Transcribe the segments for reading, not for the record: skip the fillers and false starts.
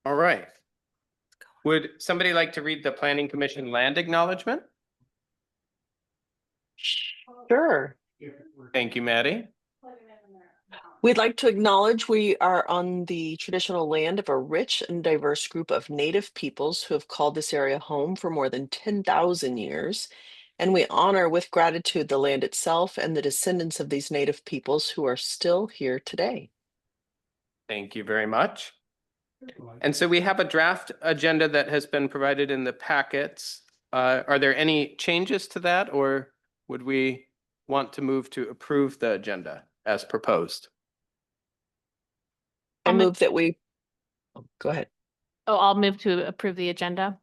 All right. Would somebody like to read the Planning Commission land acknowledgement? Sure. Thank you, Maddie. We'd like to acknowledge we are on the traditional land of a rich and diverse group of Native peoples who have called this area home for more than 10,000 years. And we honor with gratitude the land itself and the descendants of these Native peoples who are still here today. Thank you very much. And so we have a draft agenda that has been provided in the packets. Are there any changes to that, or would we want to move to approve the agenda as proposed? I move that we, oh, go ahead. Oh, I'll move to approve the agenda.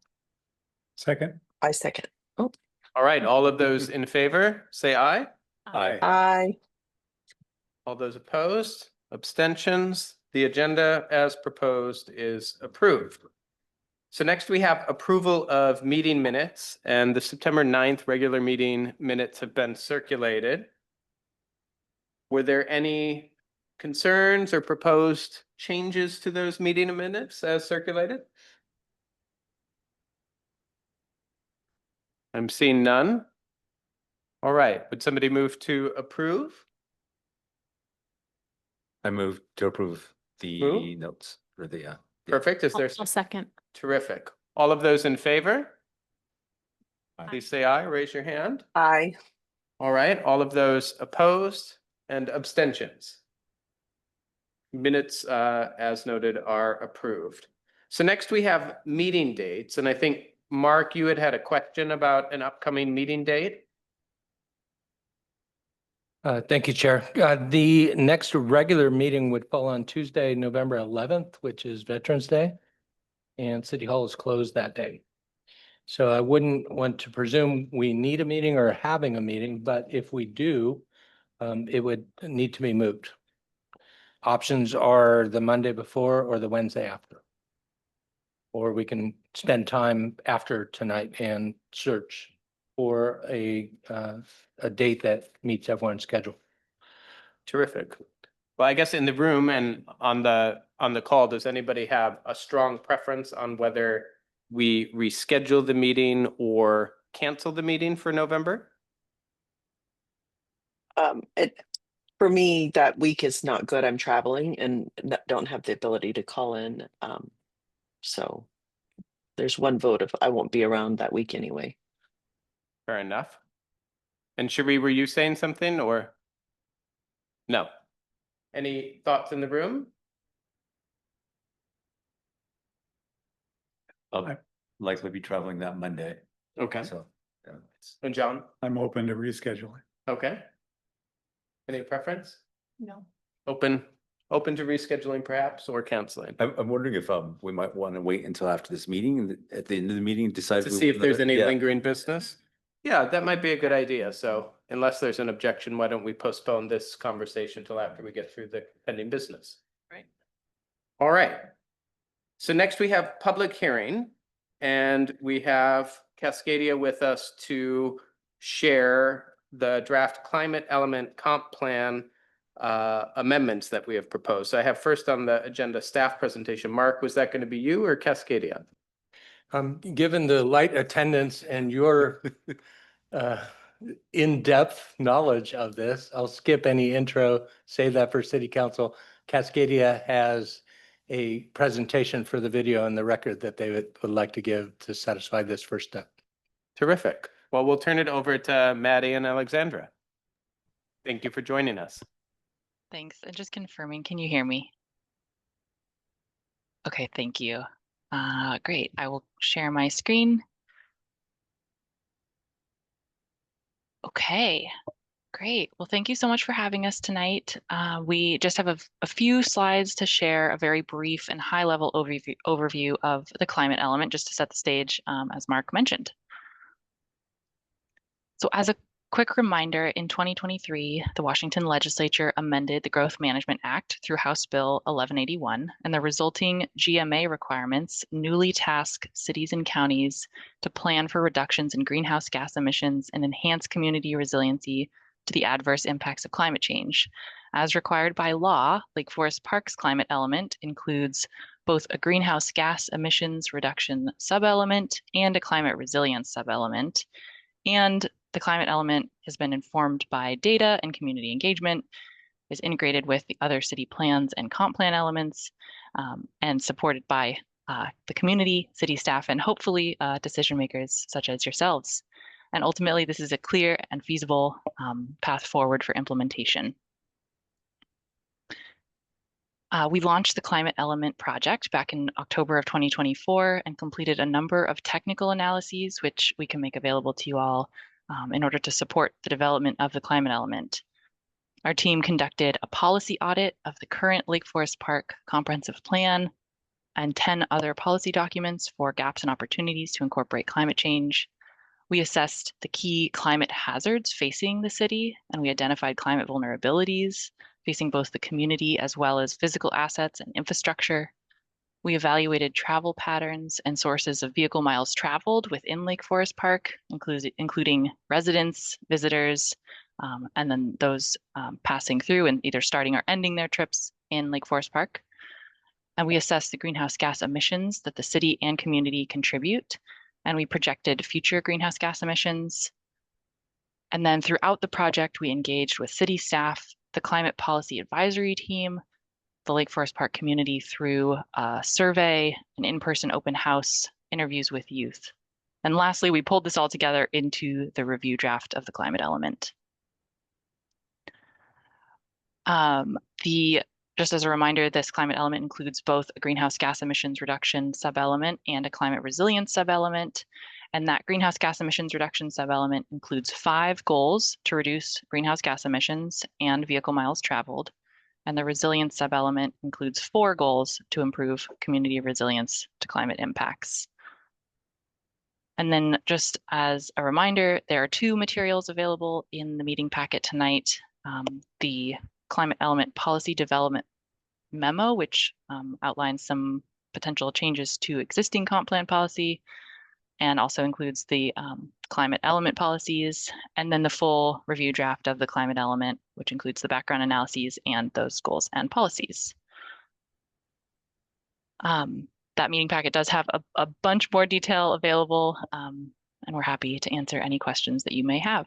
Second. I second. Oh, All right, all of those in favor, say aye. Aye. aye. All those opposed, abstentions, the agenda as proposed is approved. So next we have approval of meeting minutes, and the September 9th regular meeting minutes have been circulated. Were there any concerns or proposed changes to those meeting minutes as circulated? I'm seeing none. All right, would somebody move to approve? I move to approve the Move. notes for the, Perfect, is there? I'll second. Terrific. All of those in favor? Aye. Please say aye, raise your hand. Aye. All right, all of those opposed and abstentions. Minutes, as noted, are approved. So next we have meeting dates, and I think, Mark, you had a question about an upcoming meeting date. Thank you, Chair. The next regular meeting would fall on Tuesday, November 11th, which is Veterans Day, and City Hall is closed that day. So I wouldn't want to presume we need a meeting or having a meeting, but if we do, it would need to be moved. Options are the Monday before or the Wednesday after. Or we can spend time after tonight and search for a date that meets everyone's schedule. Terrific. Well, I guess in the room and on the call, does anybody have a strong preference on whether we reschedule the meeting or cancel the meeting for November? For me, that week is not good. I'm traveling and don't have the ability to call in. So there's one vote of I won't be around that week anyway. Fair enough. And Cherie, were you saying something or? No. Any thoughts in the room? I'll likely be traveling that Monday. Okay. So, And John? I'm open to rescheduling. Okay. Any preference? No. Open to rescheduling perhaps or canceling? I'm wondering if we might want to wait until after this meeting and at the end of the meeting decide To see if there's any Yeah. lingering business? Yeah, that might be a good idea. So unless there's an objection, why don't we postpone this conversation till after we get through the pending business? Right. All right. So next we have public hearing, and we have Cascadia with us to share the draft climate element comp plan amendments that we have proposed. So I have first on the agenda staff presentation. Mark, was that going to be you or Cascadia? Given the light attendance and your in-depth knowledge of this, I'll skip any intro, save that for City Council. Cascadia has a presentation for the video and the record that they would like to give to satisfy this first step. Terrific. Well, we'll turn it over to Maddie and Alexandra. Thank you for joining us. Thanks. And just confirming, can you hear me? Okay, thank you. Great. I will share my screen. Okay, great. Well, thank you so much for having us tonight. We just have a few slides to share, a very brief and high-level overview of the climate element, just to set the stage, as Mark mentioned. So as a quick reminder, in 2023, the Washington Legislature amended the Growth Management Act through House Bill 1181, and the resulting GMA requirements newly task cities and counties to plan for reductions in greenhouse gas emissions and enhance community resiliency to the adverse impacts of climate change. As required by law, Lake Forest Park's climate element includes both a greenhouse gas emissions reduction sub-element and a climate resilience sub-element. And the climate element has been informed by data and community engagement, is integrated with the other city plans and comp plan elements, and supported by the community, city staff, and hopefully decision makers such as yourselves. And ultimately, this is a clear and feasible path forward for implementation. We launched the Climate Element Project back in October of 2024 and completed a number of technical analyses, which we can make available to you all in order to support the development of the Climate Element. Our team conducted a policy audit of the current Lake Forest Park Comprehensive Plan and 10 other policy documents for gaps and opportunities to incorporate climate change. We assessed the key climate hazards facing the city, and we identified climate vulnerabilities facing both the community as well as physical assets and infrastructure. We evaluated travel patterns and sources of vehicle miles traveled within Lake Forest Park, including residents, visitors, and then those passing through and either starting or ending their trips in Lake Forest Park. And we assessed the greenhouse gas emissions that the city and community contribute, and we projected future greenhouse gas emissions. And then throughout the project, we engaged with city staff, the climate policy advisory team, the Lake Forest Park community through a survey, an in-person open house, interviews with youth. And lastly, we pulled this all together into the review draft of the climate element. Just as a reminder, this climate element includes both a greenhouse gas emissions reduction sub-element and a climate resilience sub-element. And that greenhouse gas emissions reduction sub-element includes 5 goals to reduce greenhouse gas emissions and vehicle miles traveled. And the resilience sub-element includes 4 goals to improve community resilience to climate impacts. And then just as a reminder, there are 2 materials available in the meeting packet tonight. The Climate Element Policy Development Memo, which outlines some potential changes to existing comp plan policy, and also includes the climate element policies, and then the full review draft of the climate element, which includes the background analyses and those goals and policies. That meeting packet does have a bunch more detail available, and we're happy to answer any questions that you may have.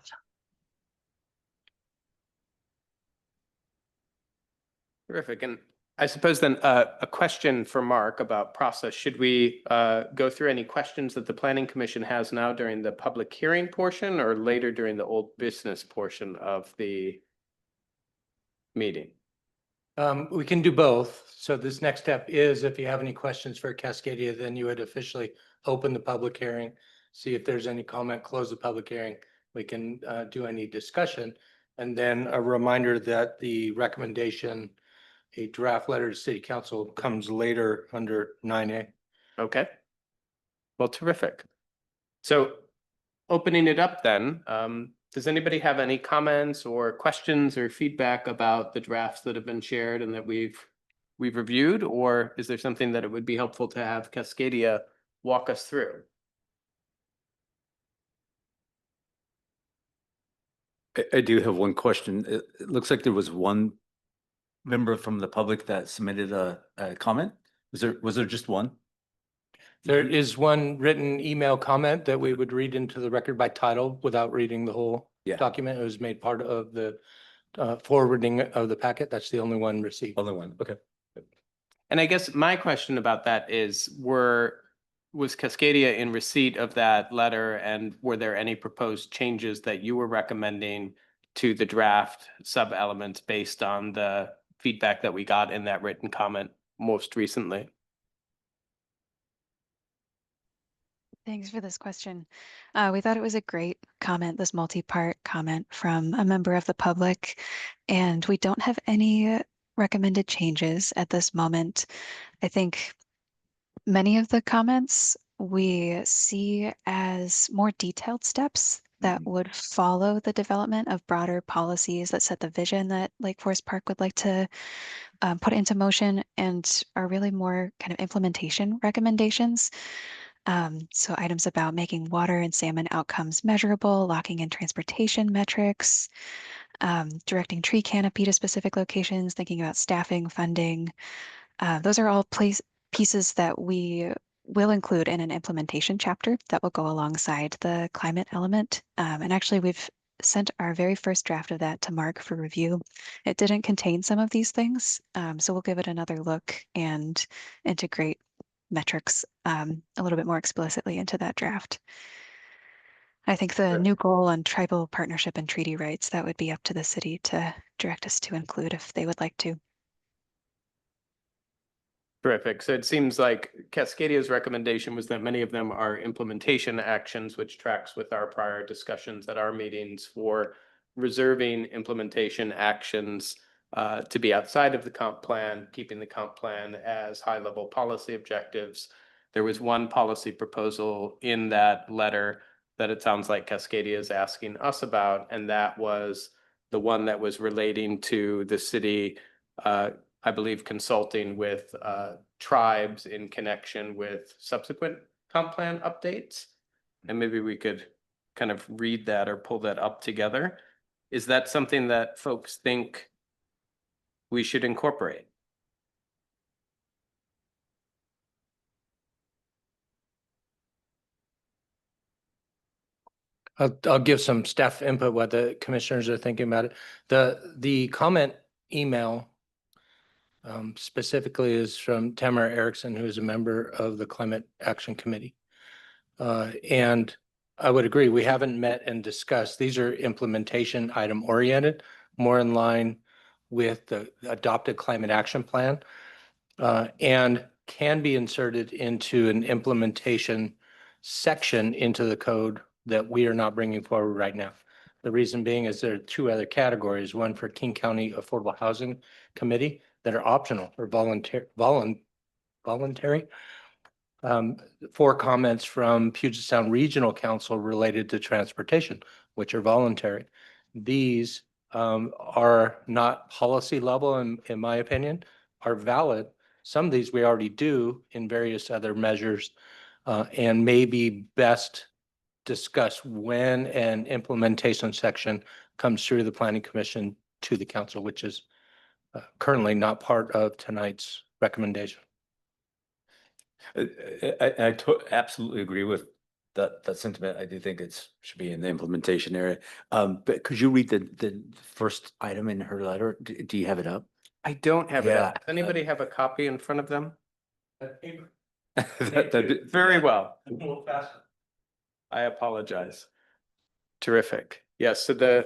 Terrific. And I suppose then a question for Mark about process. Should we go through any questions that the Planning Commission has now during the public hearing portion or later during the old business portion of the meeting? We can do both. So this next step is if you have any questions for Cascadia, then you would officially open the public hearing, see if there's any comment, close the public hearing. We can do any discussion. And then a reminder that the recommendation, a draft letter to City Council, comes later under 9A. Okay. Well, terrific. So opening it up then, does anybody have any comments or questions or feedback about the drafts that have been shared and that we've reviewed? Or is there something that it would be helpful to have Cascadia walk us through? I do have one question. It looks like there was one member from the public that submitted a comment. Was there just one? There is one written email comment that we would read into the record by title without reading the whole Yeah. document. It was made part of the forwarding of the packet. That's the only one received. Only one. Okay. And I guess my question about that is, was Cascadia in receipt of that letter, and were there any proposed changes that you were recommending to the draft sub-elements based on the feedback that we got in that written comment most recently? Thanks for this question. We thought it was a great comment, this multi-part comment from a member of the public, and we don't have any recommended changes at this moment. I think many of the comments we see as more detailed steps that would follow the development of broader policies that set the vision that Lake Forest Park would like to put into motion, and are really more kind of implementation recommendations. So items about making water and salmon outcomes measurable, locking in transportation metrics, directing tree canopy to specific locations, thinking about staffing, funding. Those are all pieces that we will include in an implementation chapter that will go alongside the climate element. And actually, we've sent our very first draft of that to Mark for review. It didn't contain some of these things, so we'll give it another look and integrate metrics a little bit more explicitly into that draft. I think the new goal on tribal partnership and treaty rights, that would be up to the city to direct us to include if they would like to. Terrific. So it seems like Cascadia's recommendation was that many of them are implementation actions, which tracks with our prior discussions at our meetings for reserving implementation actions to be outside of the comp plan, keeping the comp plan as high-level policy objectives. There was one policy proposal in that letter that it sounds like Cascadia is asking us about, and that was the one that was relating to the city I believe consulting with tribes in connection with subsequent comp plan updates. And maybe we could kind of read that or pull that up together. Is that something that folks think we should incorporate? I'll give some staff input what the commissioners are thinking about it. The comment email specifically is from Tamara Erickson, who is a member of the Climate Action Committee. And I would agree, we haven't met and discussed. These are implementation item oriented, more in line with the adopted climate action plan, and can be inserted into an implementation section into the code that we are not bringing forward right now. The reason being is there are two other categories, one for King County Affordable Housing Committee that are optional or voluntary. 4 comments from Puget Sound Regional Council related to transportation, which are voluntary. These are not policy level, in my opinion, are valid. Some of these we already do in various other measures and may be best discussed when an implementation section comes through the Planning Commission to the council, which is currently not part of tonight's recommendation. I absolutely agree with that sentiment. I do think should be in the implementation area. But could you read the first item in her letter? Do you have it up? I don't have it Yeah, up. Does anybody have a copy in front of them? That'd Very well. I apologize. Terrific. Yes, so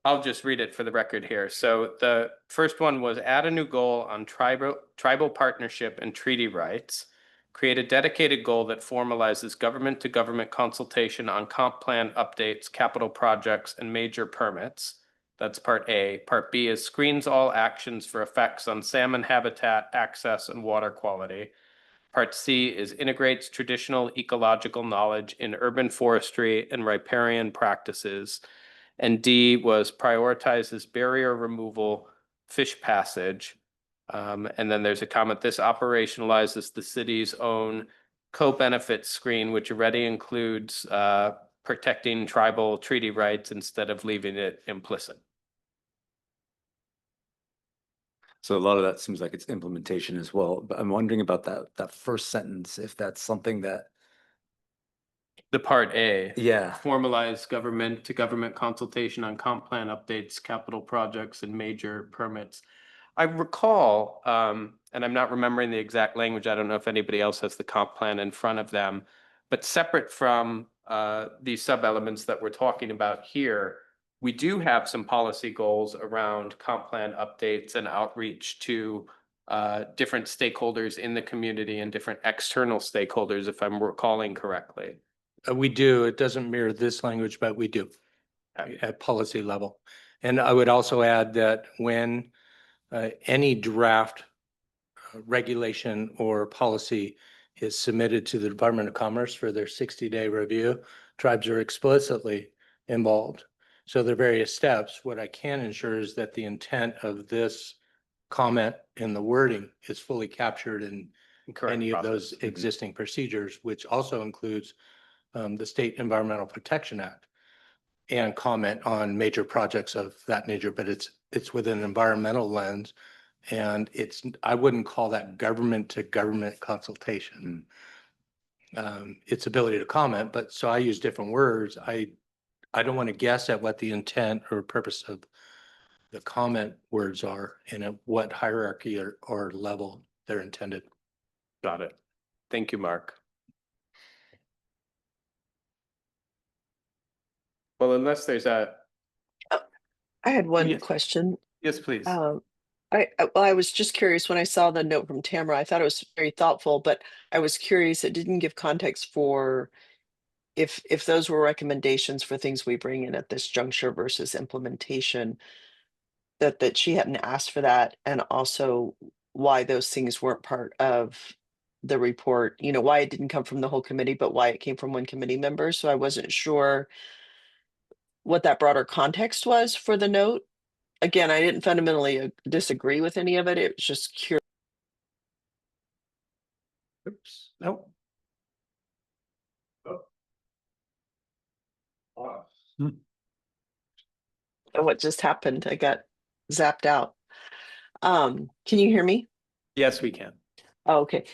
I'll just read it for the record here. So the first one was add a new goal on tribal partnership and treaty rights. Create a dedicated goal that formalizes government-to-government consultation on comp plan updates, capital projects, and major permits. That's part A. Part B is screens all actions for effects on salmon habitat, access, and water quality. Part C is integrates traditional ecological knowledge in urban forestry and riparian practices. And D was prioritizes barrier removal, fish passage. And then there's a comment, this operationalizes the city's own co-benefit screen, which already includes protecting tribal treaty rights instead of leaving it implicit. So a lot of that seems like it's implementation as well, but I'm wondering about that first sentence, if that's something that. The part A. Yeah. Formalize government-to-government consultation on comp plan updates, capital projects, and major permits. I recall, and I'm not remembering the exact language, I don't know if anybody else has the comp plan in front of them, but separate from these sub-elements that we're talking about here, we do have some policy goals around comp plan updates and outreach to different stakeholders in the community and different external stakeholders, if I'm recalling correctly. We do. It doesn't mirror this language, but we do at policy level. And I would also add that when any draft regulation or policy is submitted to the Department of Commerce for their 60-day review, tribes are explicitly involved. So there are various steps. What I can ensure is that the intent of this comment and the wording is fully captured in any of those existing procedures, which also includes the State Environmental Protection Act and comment on major projects of that nature, but it's with an environmental lens And I wouldn't call that government to government consultation. Its ability to comment, but so I use different words. I don't want to guess at what the intent or purpose of the comment words are and at what hierarchy or level they're intended. Got it. Thank you, Mark. Well, unless there's a, I had one Yes. question. yes, please. Well, I was just curious when I saw the note from Tamara. I thought it was very thoughtful, but I was curious. It didn't give context for if those were recommendations for things we bring in at this juncture versus implementation. That she hadn't asked for that, and also why those things weren't part of the report. You know, why it didn't come from the whole committee, but why it came from one committee member. So I wasn't sure what that broader context was for the note. Again, I didn't fundamentally disagree with any of it. It was just curious. Oops, no. What just happened. I got zapped out. Can you hear me? Yes, we can. Oh, okay.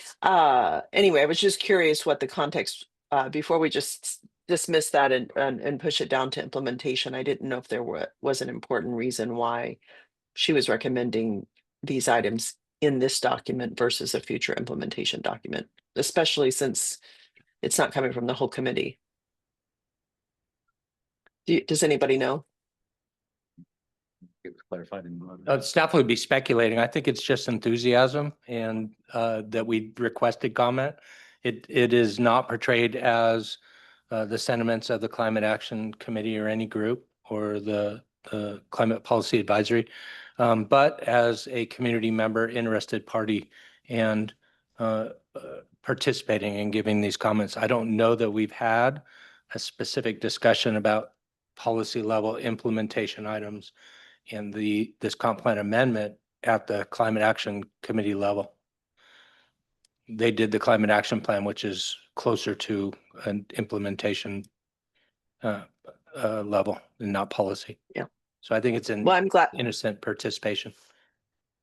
Anyway, I was just curious what the context, before we just dismiss that and push it down to implementation. I didn't know if there was an important reason why she was recommending these items in this document versus a future implementation document, especially since it's not coming from the whole committee. Does anybody know? It was clarified in. Staff would be speculating. I think it's just enthusiasm and that we requested comment. It is not portrayed as the sentiments of the Climate Action Committee or any group or the Climate Policy Advisory, but as a community member, interested party, and participating and giving these comments. I don't know that we've had a specific discussion about policy level implementation items in this comp plan amendment at the Climate Action Committee level. They did the Climate Action Plan, which is closer to an implementation level and not policy. Yeah. So I think it's an Well, I'm glad. innocent participation.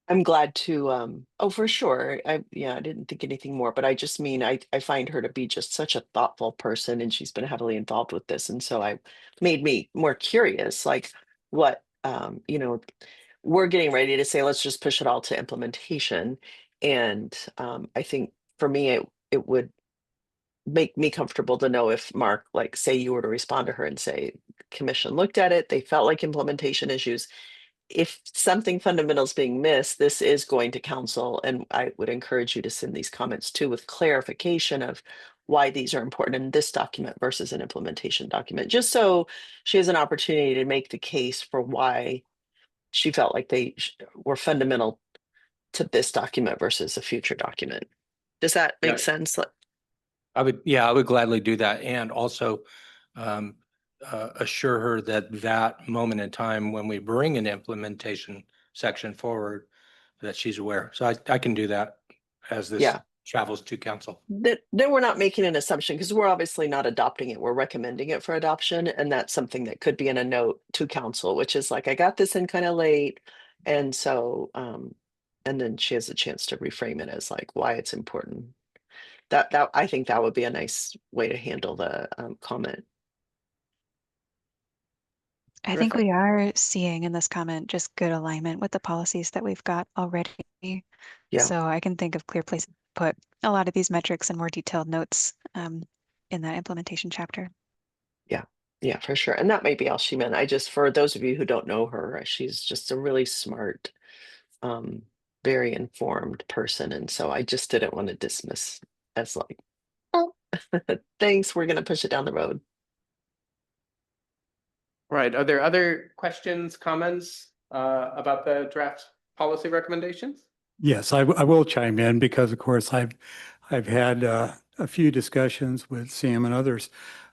I'm glad to, oh, for sure. I didn't think anything more, but I just mean, I find her to be just such a thoughtful person, and she's been heavily involved with this. And so made me more curious, like what, we're getting ready to say, let's just push it all to implementation. And I think for me, it would make me comfortable to know if Mark, like, say you were to respond to her and say, commission looked at it, they felt like implementation issues. If something fundamental is being missed, this is going to council, and I would encourage you to send these comments too with clarification of why these are important in this document versus an implementation document, just so she has an opportunity to make the case for why she felt like they were fundamental to this document versus a future document. Does that make Yeah. sense? I would gladly do that, and also assure her that moment in time when we bring an implementation section forward, that she's aware. So I can do that as this Yeah. travels to council. Then we're not making an assumption, because we're obviously not adopting it. We're recommending it for adoption. And that's something that could be in a note to council, which is like, I got this in kind of late. And so, and then she has a chance to reframe it as like why it's important. That I think that would be a nice way to handle the comment. I think Terrific. we are seeing in this comment just good alignment with the policies that we've got already. Yeah. So I can think of clear places to put a lot of these metrics and more detailed notes in that implementation chapter. Yeah, for sure. And that might be all she meant. For those of you who don't know her, she's just a really smart, very informed person. And so I just didn't want to dismiss as like, oh, thanks, we're going to push it down the road. Right. Are there other questions, comments about the draft policy recommendations? Yes, I will chime in because, of course, I've had a few discussions with Sam and others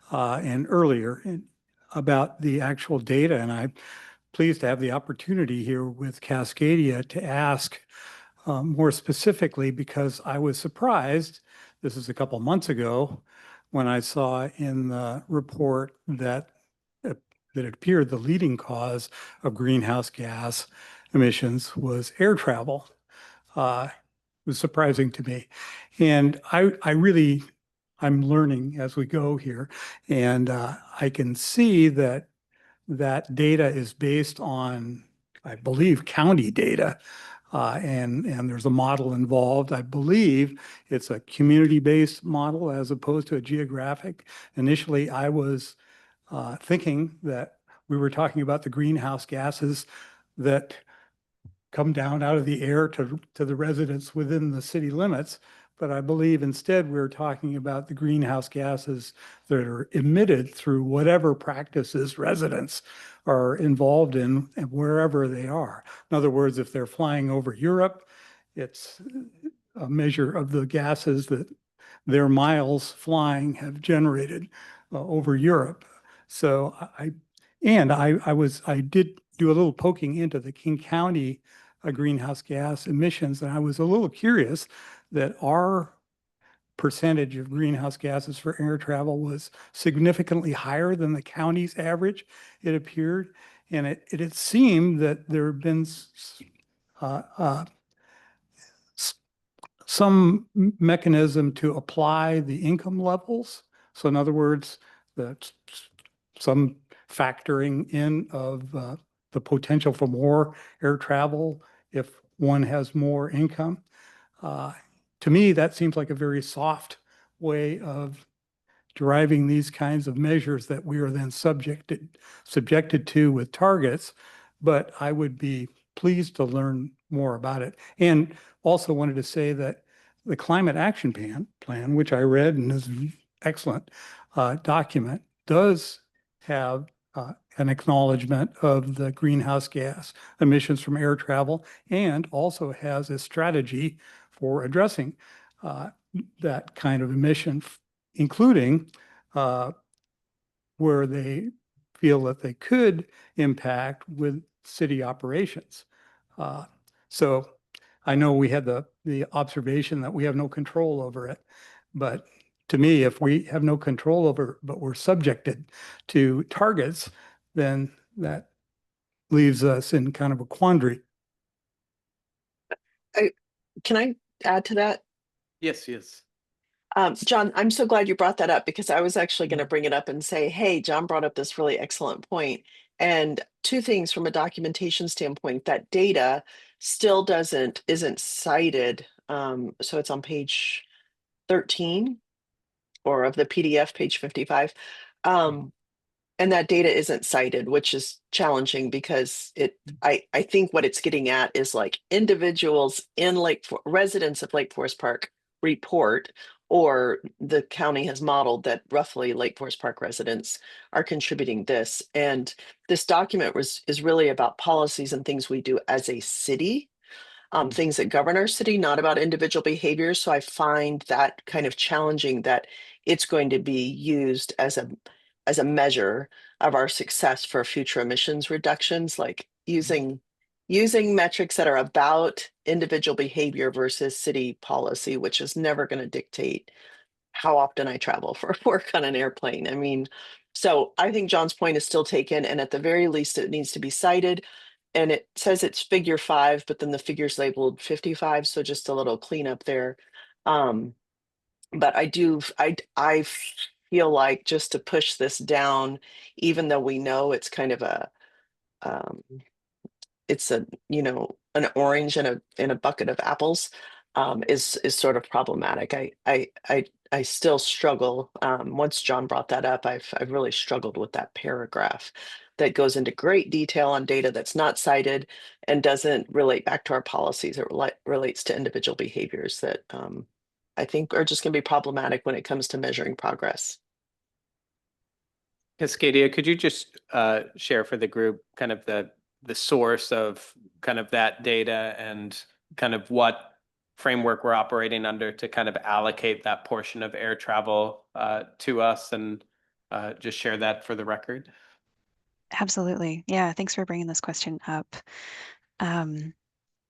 and earlier about the actual data, and I'm pleased to have the opportunity here with Cascadia to ask more specifically, because I was surprised. This is a couple months ago when I saw in the report that it appeared the leading cause of greenhouse gas emissions was air travel. was surprising to me. And I'm learning as we go here. And I can see that that data is based on, I believe, county data. And there's a model involved. I believe it's a community-based model as opposed to a geographic. Initially, I was thinking that we were talking about the greenhouse gases that come down out of the air to the residents within the city limits. But I believe instead we're talking about the greenhouse gases that are emitted through whatever practices residents are involved in and wherever they are. In other words, if they're flying over Europe, it's a measure of the gases that their miles flying have generated over Europe. So I did do a little poking into the King County greenhouse gas emissions, and I was a little curious that our percentage of greenhouse gases for air travel was significantly higher than the county's average, it appeared. And it seemed that there have been some mechanism to apply the income levels. So in other words, some factoring in of the potential for more air travel if one has more income. To me, that seems like a very soft way of deriving these kinds of measures that we are then subjected to with targets. But I would be pleased to learn more about it. And also wanted to say that the Climate Action Plan, which I read and is an excellent document, does have an acknowledgement of the greenhouse gas emissions from air travel, and also has a strategy for addressing that kind of emission, including where they feel that they could impact with city operations. So I know we had the observation that we have no control over it, but to me, if we have no control over, but we're subjected to targets, then that leaves us in kind of a quandary. Can I add to that? Yes, yes. John, I'm so glad you brought that up, because I was actually going to bring it up and say, hey, John brought up this really excellent point. And two things from a documentation standpoint: that data still isn't cited. So it's on page 13 or of the PDF, page 55. And that data isn't cited, which is challenging, because I think what it's getting at is like individuals in residents of Lake Forest Park report, or the county has modeled that roughly Lake Forest Park residents are contributing this. And this document is really about policies and things we do as a city, things that govern our city, not about individual behaviors. So I find that kind of challenging, that it's going to be used as a measure of our success for future emissions reductions, like using metrics that are about individual behavior versus city policy, which is never going to dictate how often I travel for work on an airplane. I mean, so I think John's point is still taken, and at the very least, it needs to be cited. And it says it's figure 5, but then the figure's labeled 55, so just a little cleanup there. But I feel like, just to push this down, even though we know it's kind of it's an orange in a bucket of apples, is sort of problematic. I still struggle. Once John brought that up, I've really struggled with that paragraph that goes into great detail on data that's not cited and doesn't relate back to our policies. It relates to individual behaviors that I think are just going to be problematic when it comes to measuring progress. Cascadia, could you just share for the group kind of the source of kind of that data and kind of what framework we're operating under to kind of allocate that portion of air travel to us, and just share that for the record? Absolutely. Yeah, thanks for bringing this question up.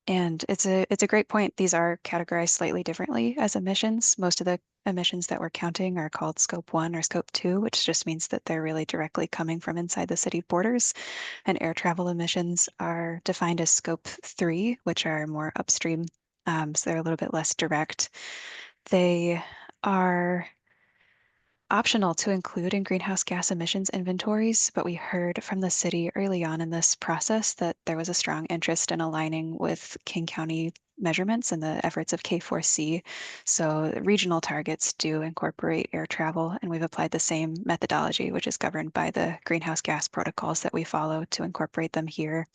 And it's a great point. These are categorized slightly differently as emissions. Most of the emissions that we're counting are called scope 1 or scope 2, which just means that they're really directly coming from inside the city borders. And air travel emissions are defined as scope 3, which are more upstream So they're a little bit less direct. They are optional to include in greenhouse gas emissions inventories, but we heard from the city early on in this process that there was a strong interest in aligning with King County measurements and the efforts of K4C. So regional targets do incorporate air travel, and we've applied the same methodology, which is governed by the greenhouse gas protocols that we follow to incorporate them here.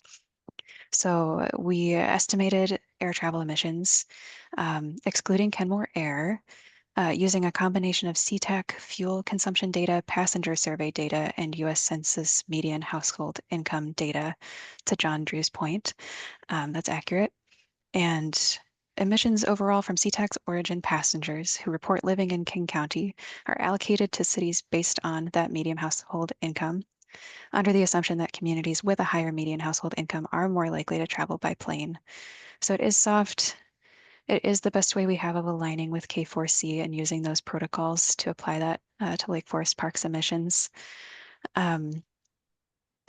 So we estimated air travel emissions, excluding Kenmore Air, using a combination of CTAC fuel consumption data, passenger survey data, and US Census median household income data. To John Drew's point, that's accurate. And emissions overall from CTAC's origin passengers who report living in King County are allocated to cities based on that median household income, under the assumption that communities with a higher median household income are more likely to travel by plane. So it is soft. It is the best way we have of aligning with K4C and using those protocols to apply that to Lake Forest Park's emissions. The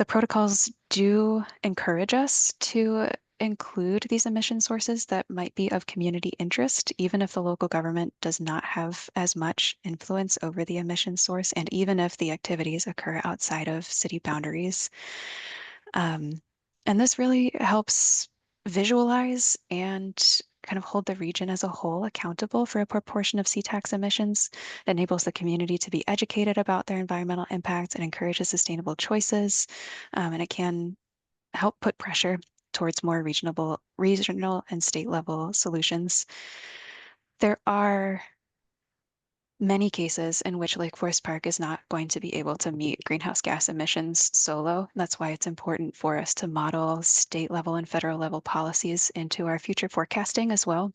protocols do encourage us to include these emission sources that might be of community interest, even if the local government does not have as much influence over the emission source, and even if the activities occur outside of city boundaries. And this really helps visualize and kind of hold the region as a whole accountable for a proportion of CTAX emissions. It enables the community to be educated about their environmental impacts and encourages sustainable choices. And it can help put pressure towards more regional and state level solutions. There are many cases in which Lake Forest Park is not going to be able to meet greenhouse gas emissions solo. That's why it's important for us to model state level and federal level policies into our future forecasting as well.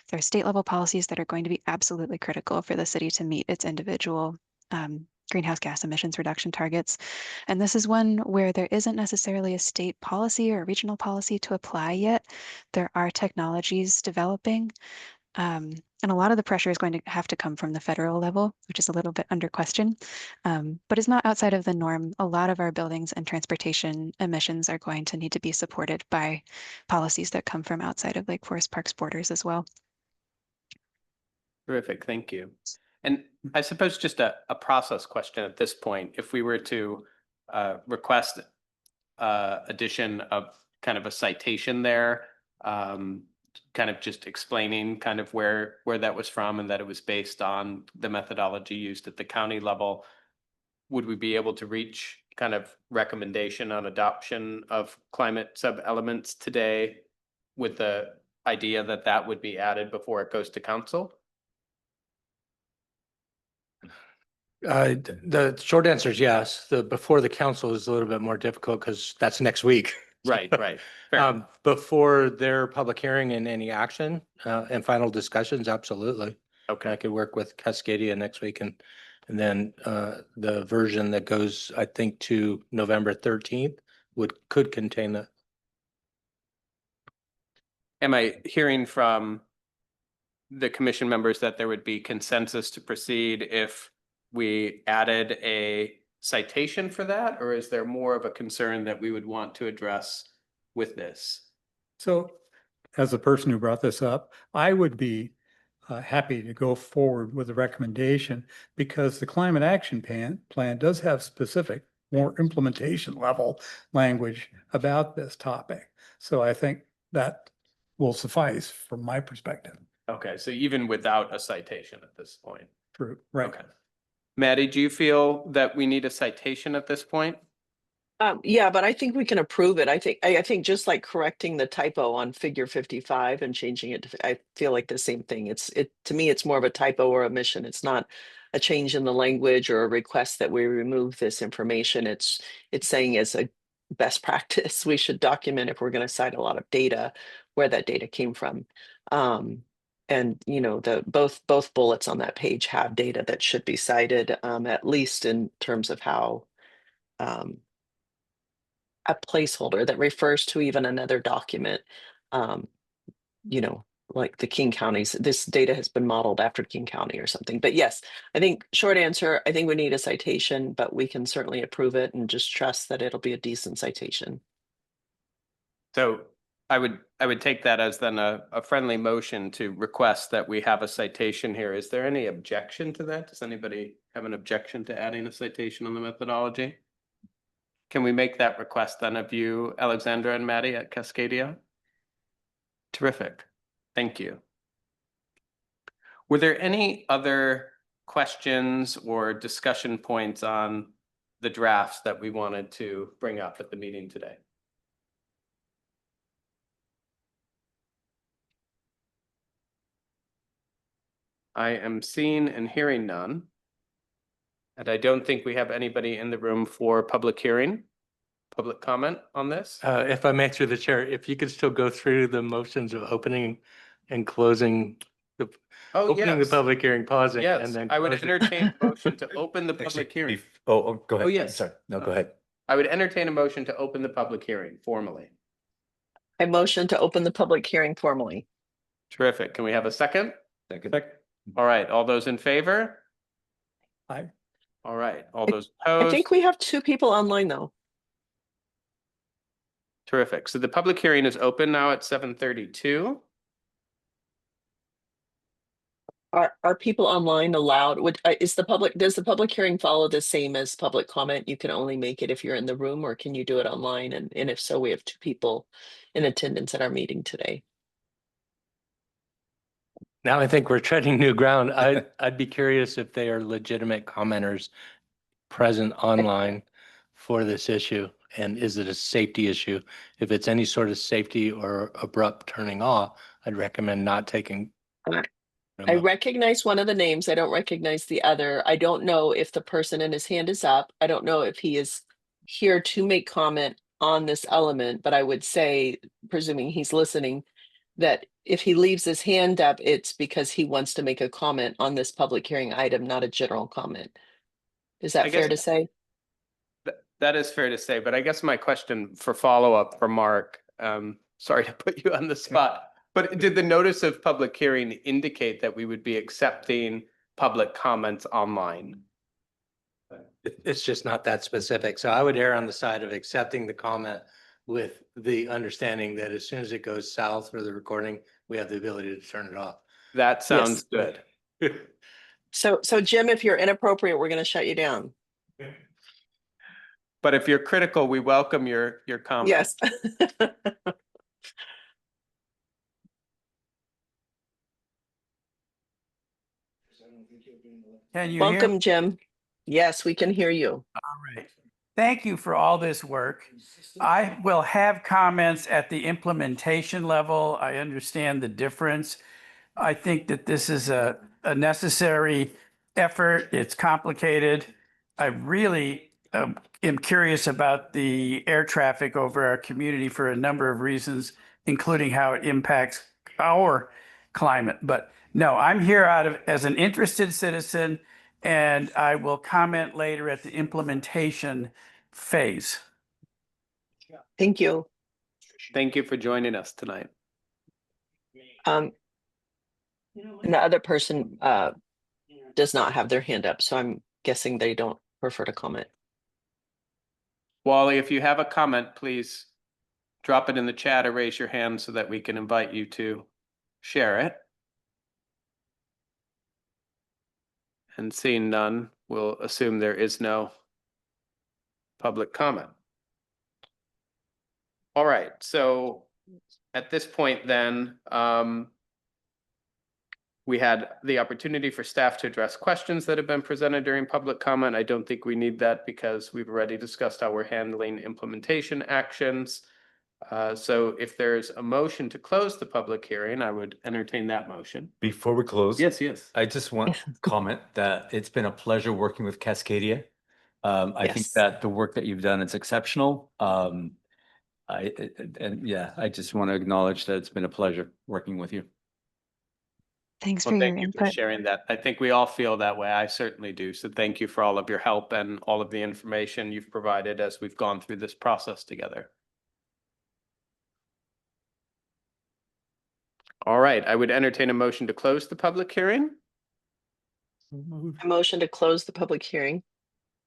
There are state level policies that are going to be absolutely critical for the city to meet its individual greenhouse gas emissions reduction targets. And this is one where there isn't necessarily a state policy or regional policy to apply yet. There are technologies developing. And a lot of the pressure is going to have to come from the federal level, which is a little bit under question, but is not outside of the norm. A lot of our buildings and transportation emissions are going to need to be supported by policies that come from outside of Lake Forest Park's borders as well. Terrific, thank you. And I suppose just a process question at this point, if we were to request addition of kind of a citation there, kind of just explaining kind of where that was from and that it was based on the methodology used at the county level, would we be able to reach kind of recommendation on adoption of climate sub-elements today with the idea that that would be added before it goes to council? The short answer is yes. The before the council is a little bit more difficult because that's next week. Right. Fair. Before their public hearing and any action and final discussions, absolutely. Okay. I could work with Cascadia next week and then the version that goes, I think, to November 13th could contain that. Am I hearing from the commission members that there would be consensus to proceed if we added a citation for that, or is there more of a concern that we would want to address with this? So as the person who brought this up, I would be happy to go forward with a recommendation because the climate action plan does have specific, more implementation level language about this topic. So I think that will suffice from my perspective. Okay, so even without a citation at this point. True, right. Okay. Maddie, do you feel that we need a citation at this point? Yeah, but I think we can approve it. I think just like correcting the typo on figure 55 and changing it to, I feel like the same thing. To me, it's more of a typo or omission. It's not a change in the language or a request that we remove this information. It's saying as a best practice, we should document if we're going to cite a lot of data, where that data came from. And you know, both bullets on that page have data that should be cited, at least in terms of how a placeholder that refers to even another document, you know, like the King Counties, this data has been modeled after King County or something. But yes, I think short answer, I think we need a citation, but we can certainly approve it and just trust that it'll be a decent citation. So I would take that as then a friendly motion to request that we have a citation here. Is there any objection to that? Does anybody have an objection to adding a citation on the methodology? Can we make that request then of you, Alexandra and Maddie at Cascadia? Terrific. Thank you. Were there any other questions or discussion points on the drafts that we wanted to bring up at the meeting today? I am seeing and hearing none. And I don't think we have anybody in the room for public hearing, public comment on this. If I may, through the chair, if you could still go through the motions of opening and closing the, Oh, opening the yes. public hearing, pausing, and Yes, then. I would closing. entertain a motion to open the public hearing. Go ahead. Oh, yes. Sorry. No, go ahead. I would entertain a motion to open the public hearing formally. I motion to open the public hearing formally. Terrific. Can we have a second? Second. All right, all those in favor? Aye. All right, all those I opposed? think we have 2 people online though. Terrific. So the public hearing is open now at 7:32. Are people online allowed? Does the public hearing follow the same as public comment? You can only make it if you're in the room, or can you do it online? And if so, we have 2 people in attendance at our meeting today. Now I think we're treading new ground. I'd be curious if they are legitimate commenters present online for this issue. And is it a safety issue? If it's any sort of safety or abrupt turning off, I'd recommend not taking. I recognize one of the names. I don't recognize the other. I don't know if the person in his hand is up. I don't know if he is here to make comment on this element, but I would say, presuming he's listening, that if he leaves his hand up, it's because he wants to make a comment on this public hearing item, not a general comment. Is that I fair guess- to say? That is fair to say, but I guess my question for follow-up for Mark, sorry to put you on the spot, but did the notice of public hearing indicate that we would be accepting public comments online? It's just not that specific. So I would err on the side of accepting the comment with the understanding that as soon as it goes south for the recording, we have the ability to turn it off. That sounds good. So Jim, if you're inappropriate, we're going to shut you down. But if you're critical, we welcome your comment. Yes. Can you hear? Welcome, Jim. Yes, we can hear you. All right. Thank you for all this work. I will have comments at the implementation level. I understand the difference. I think that this is a necessary effort. It's complicated. I really am curious about the air traffic over our community for a number of reasons, including how it impacts our climate. But no, I'm here as an interested citizen, and I will comment later at the implementation phase. Thank you. Thank you for joining us tonight. And the other person does not have their hand up, so I'm guessing they don't prefer to comment. Wally, if you have a comment, please drop it in the chat or raise your hand so that we can invite you to share it. And seeing none, we'll assume there is no public comment. All right, so at this point then, we had the opportunity for staff to address questions that have been presented during public comment. I don't think we need that because we've already discussed how we're handling implementation actions. So if there's a motion to close the public hearing, I would entertain that motion. Before we close. Yes, yes. I just want to comment that it's been a pleasure working with Cascadia. I think Yes. that the work that you've done is exceptional. I just want to acknowledge that it's been a pleasure working with you. Thanks Well, for your thank you for input. sharing that. I think we all feel that way. I certainly do. So thank you for all of your help and all of the information you've provided as we've gone through this process together. All right, I would entertain a motion to close the public hearing. A motion to close the public hearing.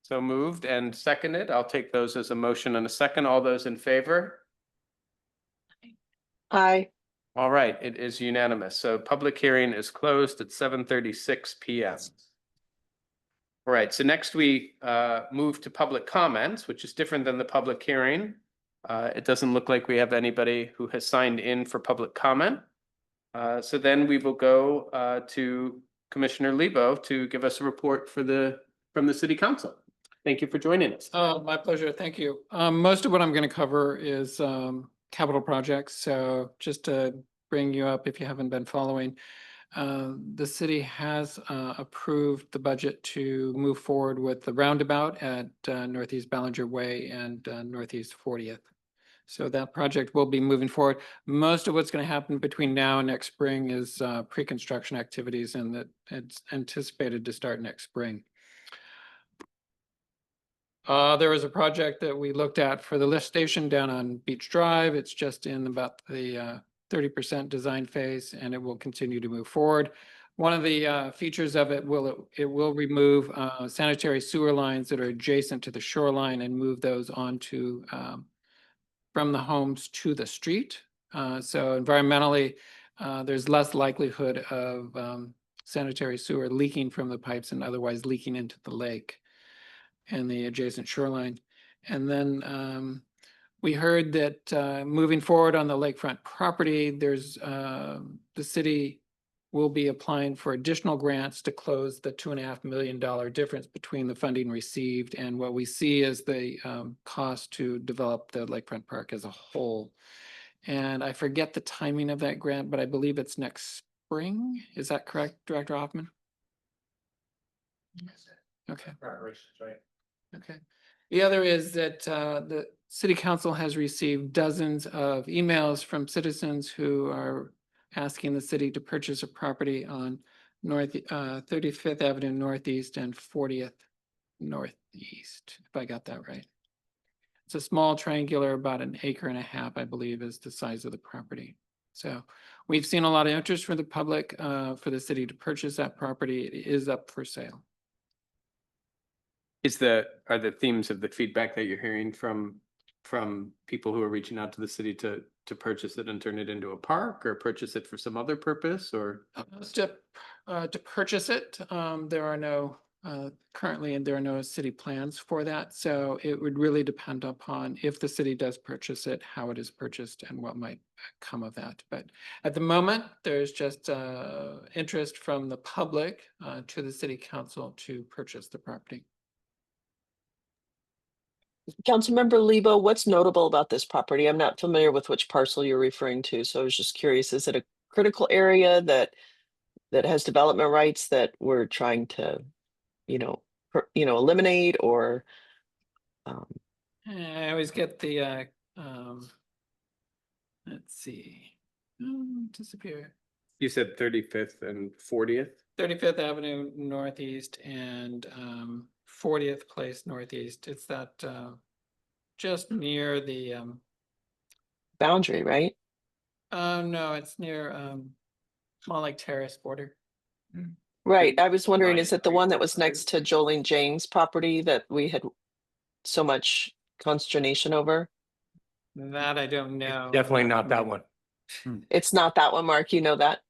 So moved and seconded. I'll take those as a motion and a second. All those in favor? Aye. All right, it is unanimous. So public hearing is closed at 7:36 PM. All right, so next we move to public comments, which is different than the public hearing. It doesn't look like we have anybody who has signed in for public comment. So then we will go to Commissioner Lebo to give us a report from the city council. Thank you for joining us. My pleasure. Thank you. Most of what I'm going to cover is capital projects. So just to bring you up, if you haven't been following, the city has approved the budget to move forward with the roundabout at Northeast Ballinger Way and Northeast 40th. So that project will be moving forward. Most of what's going to happen between now and next spring is pre-construction activities, and that it's anticipated to start next spring. There was a project that we looked at for the lift station down on Beach Drive. It's just in about the 30% design phase, and it will continue to move forward. One of the features of it will remove sanitary sewer lines that are adjacent to the shoreline and move those onto from the homes to the street. So environmentally, there's less likelihood of sanitary sewer leaking from the pipes and otherwise leaking into the lake and the adjacent shoreline. And then we heard that moving forward on the lakefront property, there's the city will be applying for additional grants to close the $2.5 million difference between the funding received and what we see as the cost to develop the lakefront park as a whole. And I forget the timing of that grant, but I believe it's next spring. Is that correct, Director Hoffman? Okay. Okay. The other is that the city council has received dozens of emails from citizens who are asking the city to purchase a property on 35th Avenue Northeast and 40th Northeast, if I got that right. It's a small triangular, about 1.5 acres, I believe, is the size of the property. So we've seen a lot of interest from the public for the city to purchase that property. It is up for sale. Are the themes of the feedback that you're hearing from people who are reaching out to the city to purchase it and turn it into a park, or purchase it for some other purpose, or? To purchase it, there are no currently, and there are no city plans for that. So it would really depend upon if the city does purchase it, how it is purchased, and what might come of that. But at the moment, there's just interest from the public to the city council to purchase the property. Councilmember Lebo, what's notable about this property? I'm not familiar with which parcel you're referring to, so I was just curious. Is it a critical area that has development rights that we're trying to, eliminate, or? I always get the let's see, disappear. You said 35th and 40th? 35th Avenue Northeast and 40th Place Northeast. It's that just near the Boundary, right? no, it's near Small Lake Terrace border. Right. I was wondering, is it the one that was next to Jolene Jane's property that we had so much consternation over? That I don't know. Definitely not that one. It's not that one, Mark. You know that?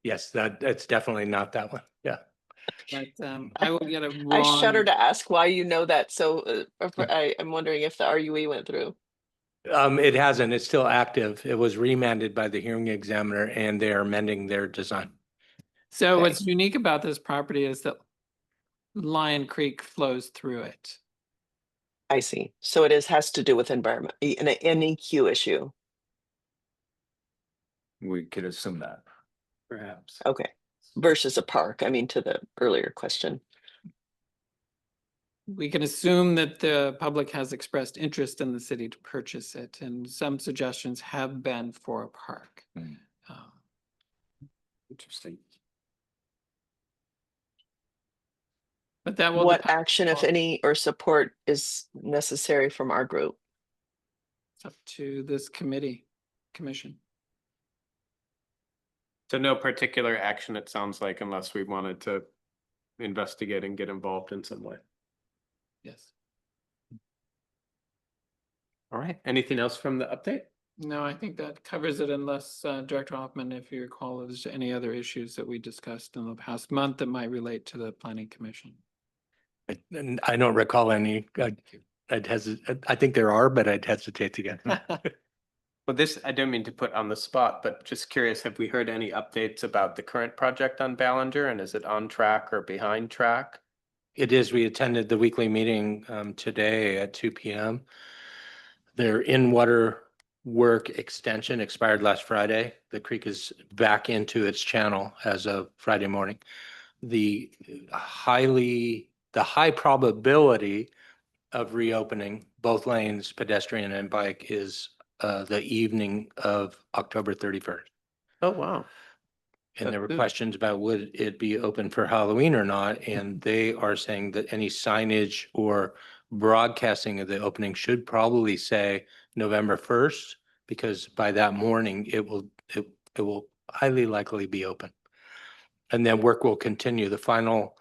Yes, it's definitely not that one. Yeah. But I will get it wrong. I shudder to ask why you know that. So I'm wondering if the RUE went through. It hasn't. It's still active. It was remanded by the hearing examiner, and they are amending their design. So Okay. what's unique about this property is that Lion Creek flows through it. I see. So it has to do with environment, an NEQ issue. We could assume that, perhaps. Okay. Versus a park. I mean, to the earlier question. We can assume that the public has expressed interest in the city to purchase it, and some suggestions have been for a park. Interesting. But that will What depend action, if on- any, or support is necessary from our group? It's up to this commission. So no particular action, it sounds like, unless we wanted to investigate and get involved in some way. Yes. All right, anything else from the update? No, I think that covers it unless Director Hoffman, if you recall, there's any other issues that we discussed in the past month that might relate to the planning commission. And I don't recall any. I'd hesitate. I think there are, but I'd hesitate to get. Well, this, I don't mean to put on the spot, but just curious, have we heard any updates about the current project on Ballinger, and is it on track or behind track? It is. We attended the weekly meeting today at 2 p.m. Their in-water work extension expired last Friday. The creek is back into its channel as of Friday morning. The high probability of reopening both lanes, pedestrian and bike, is the evening of October 31st. Oh, wow. And there were That's good. questions about would it be open for Halloween or not? And they are saying that any signage or broadcasting of the opening should probably say November 1st, because by that morning, it will highly likely be open. And then work will continue. The final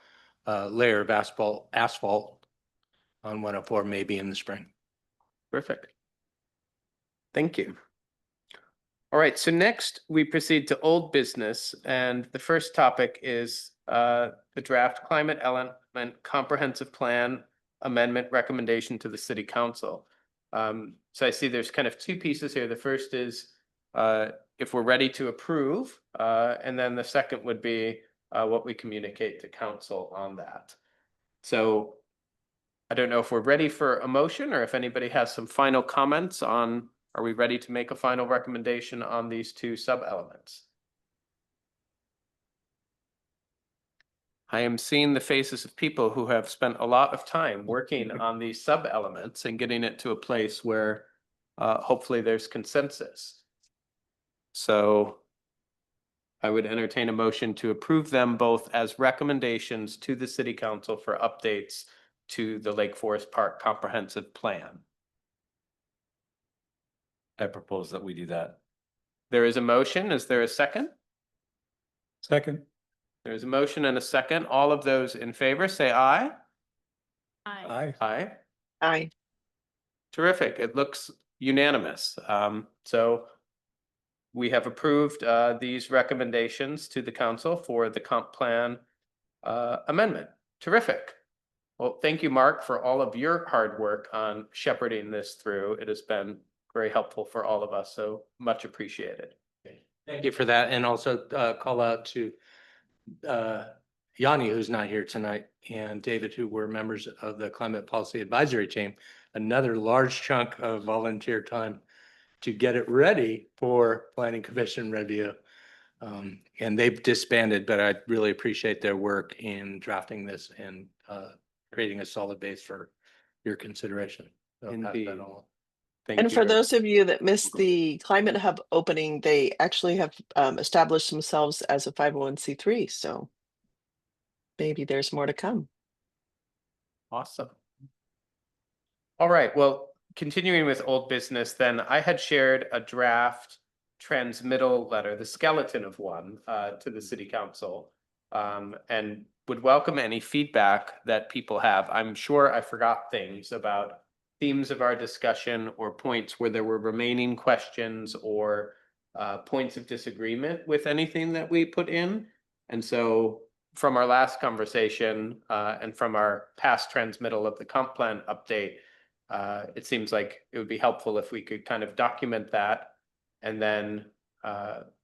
layer of asphalt on 104 may be in the spring. Perfect. Thank you. All right, so next we proceed to old business, and the first topic is the draft climate element comprehensive plan amendment recommendation to the city council. So I see there's kind of two pieces here. The first is if we're ready to approve, and then the second would be what we communicate to council on that. So I don't know if we're ready for a motion or if anybody has some final comments on, are we ready to make a final recommendation on these two sub-elements? I am seeing the faces of people who have spent a lot of time working on these sub-elements and getting it to a place where hopefully there's consensus. So I would entertain a motion to approve them both as recommendations to the city council for updates to the Lake Forest Park Comprehensive Plan. I propose that we do that. There is a motion. Is there a second? Second. There's a motion and a second. All of those in favor say aye. Aye. Aye. Aye. Terrific. It looks unanimous. So we have approved these recommendations to the council for the comp plan amendment. Terrific. Well, thank you, Mark, for all of your hard work on shepherding this through. It has been very helpful for all of us, so much appreciated. Thank you for that. And also call out to Yanni, who's not here tonight, and David, who were members of the Climate Policy Advisory Team, another large chunk of volunteer time to get it ready for Planning Commission review. And they've disbanded, but I really appreciate their work in drafting this and creating a solid base for your consideration. So I'll pass that Indeed. on. Thank And you for very- those of you that missed the Climate Hub opening, they actually have established themselves as a 501c3. So maybe there's more to come. Awesome. All right, well, continuing with old business, then I had shared a draft transmittal letter, the skeleton of one, to the city council, and would welcome any feedback that people have. I'm sure I forgot things about themes of our discussion or points where there were remaining questions or points of disagreement with anything that we put in. And so from our last conversation and from our past transmittal of the comp plan update, it seems like it would be helpful if we could kind of document that and then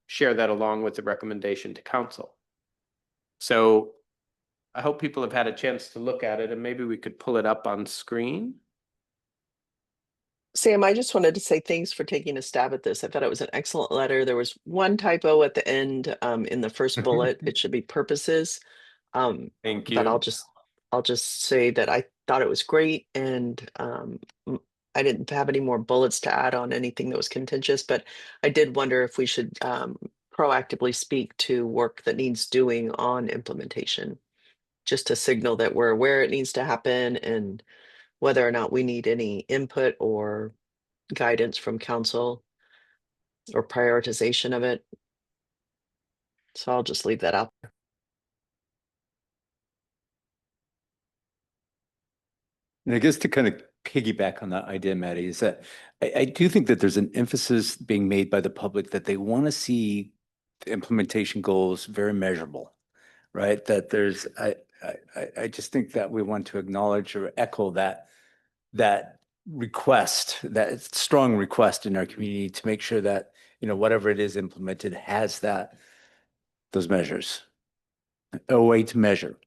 share that along with the recommendation to council. So I hope people have had a chance to look at it, and maybe we could pull it up on screen. Sam, I just wanted to say thanks for taking a stab at this. I thought it was an excellent letter. There was one typo at the end in the first bullet. It should be purposes. Thank you. But I'll just say that I thought it was great, and I didn't have any more bullets to add on anything that was contentious, but I did wonder if we should proactively speak to work that needs doing on implementation, just to signal that we're aware it needs to happen and whether or not we need any input or guidance from council or prioritization of it. So I'll just leave that out there. And I guess to kind of piggyback on that idea, Maddie, is that I do think that there's an emphasis being made by the public that they want to see the implementation goals very measurable, right? That there's, I just think that we want to acknowledge or echo that request, that strong request in our community to make sure that, whatever it is implemented has those measures, a way to measure.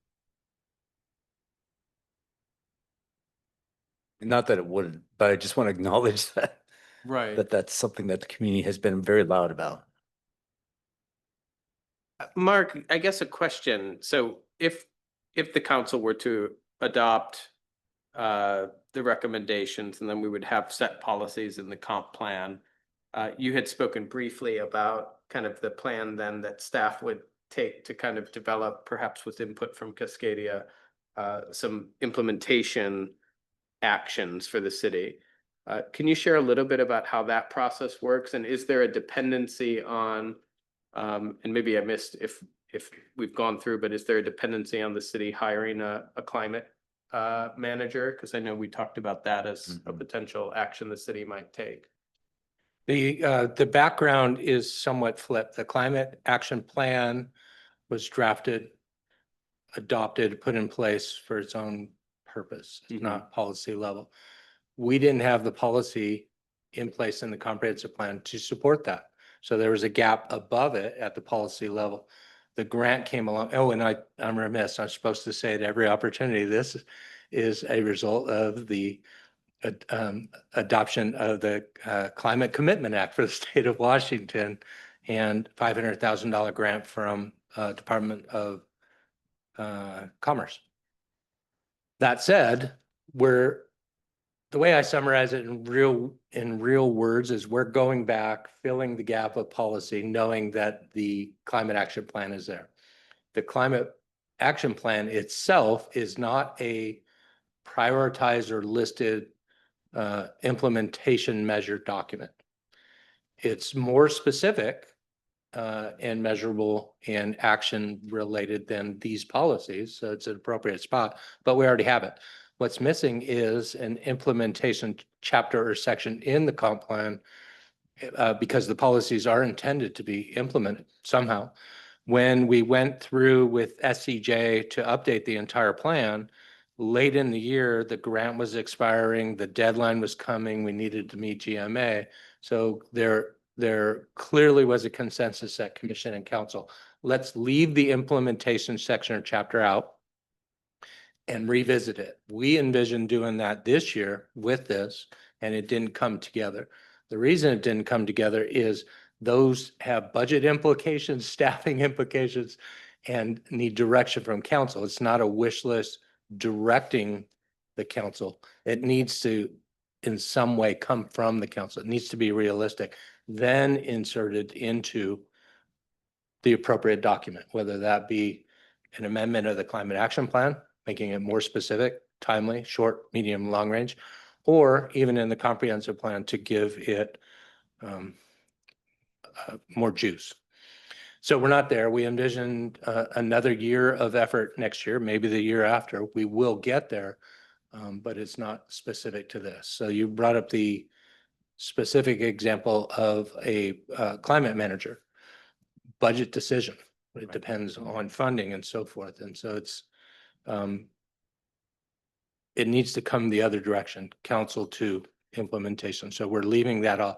Not that it wouldn't, but I just want to acknowledge that, Right. that's something that the community has been very loud about. Mark, I guess a question. So if the council were to adopt the recommendations, and then we would have set policies in the comp plan, you had spoken briefly about kind of the plan then that staff would take to kind of develop, perhaps with input from Cascadia, some implementation actions for the city. Can you share a little bit about how that process works? And is there a dependency on, and maybe I missed if we've gone through, but is there a dependency on the city hiring a climate manager? Because I know we talked about that as a potential action the city might take. The background is somewhat flipped. The climate action plan was drafted, adopted, put in place for its own purpose. It's not policy level. We didn't have the policy in place in the comprehensive plan to support that. So there was a gap above it at the policy level. The grant came along. Oh, and I'm remiss. I'm supposed to say at every opportunity, this is a result of the adoption of the Climate Commitment Act for the state of Washington and $500,000 grant from Department of Commerce. That said, the way I summarize it in real words is we're going back, filling the gap of policy, knowing that the climate action plan is there. The climate action plan itself is not a prioritized or listed implementation measure document. It's more specific and measurable and action related than these policies. So it's an appropriate spot, but we already have it. What's missing is an implementation chapter or section in the comp plan because the policies are intended to be implemented somehow. When we went through with SCJ to update the entire plan, late in the year, the grant was expiring, the deadline was coming, we needed to meet GMA. So there clearly was a consensus at commission and council. Let's leave the implementation section or chapter out and revisit it. We envisioned doing that this year with this, and it didn't come together. The reason it didn't come together is those have budget implications, staffing implications, and need direction from council. It's not a wish list directing the council. It needs to, in some way, come from the council. It needs to be realistic, then inserted into the appropriate document, whether that be an amendment of the climate action plan, making it more specific, timely, short, medium, long range, or even in the comprehensive plan to give it more juice. So we're not there. We envisioned another year of effort next year, maybe the year after. We will get there, but it's not specific to this. So you brought up the specific example of a climate manager budget decision. It depends on funding and so forth. And so it's it needs to come the other direction, council to implementation. So we're leaving that off.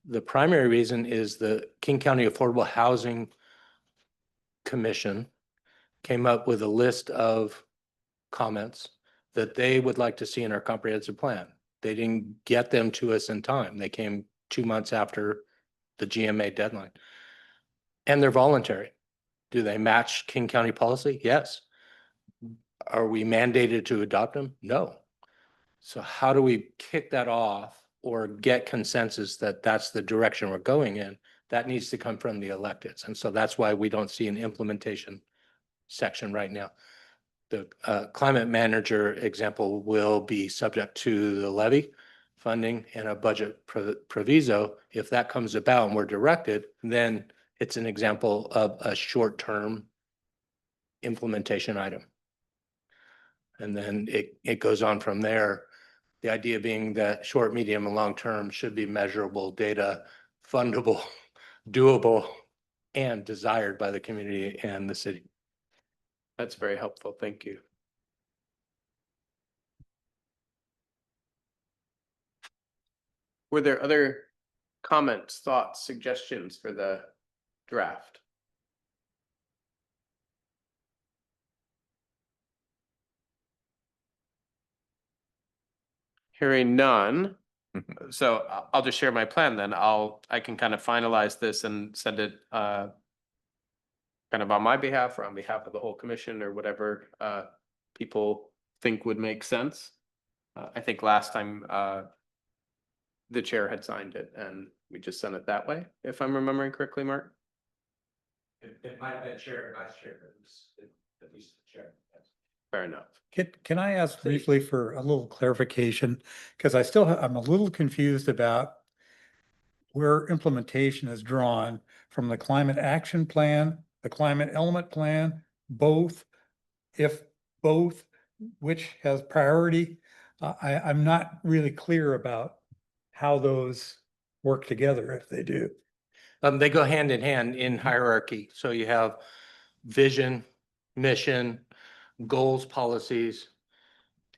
The primary reason is the King County Affordable Housing Commission came up with a list of comments that they would like to see in our comprehensive plan. They didn't get them to us in time. They came 2 months after the GMA deadline. And they're voluntary. Do they match King County policy? Yes. Are we mandated to adopt them? No. So how do we kick that off or get consensus that that's the direction we're going in? That needs to come from the electeds. And so that's why we don't see an implementation section right now. The climate manager example will be subject to the levy funding and a budget proviso. If that comes about and we're directed, then it's an example of a short-term implementation item. And then it goes on from there. The idea being that short, medium, and long term should be measurable data, fundable, doable, and desired by the community and the city. That's very helpful. Thank you. Were there other comments, thoughts, suggestions for the draft? Hearing none. So I'll just share my plan then. I can kind of finalize this and send it kind of on my behalf or on behalf of the whole commission or whatever people think would make sense. I think last time the chair had signed it and we just sent it that way, if I'm remembering correctly, Mark. It might have been chair or vice chair, at least the chair. Fair enough. Can I ask briefly for a little clarification? Because I'm a little confused about where implementation is drawn from the climate action plan, the climate element plan, both. If both, which has priority? I'm not really clear about how those work together if they do. They go hand in hand in hierarchy. So you have vision, mission, goals, policies,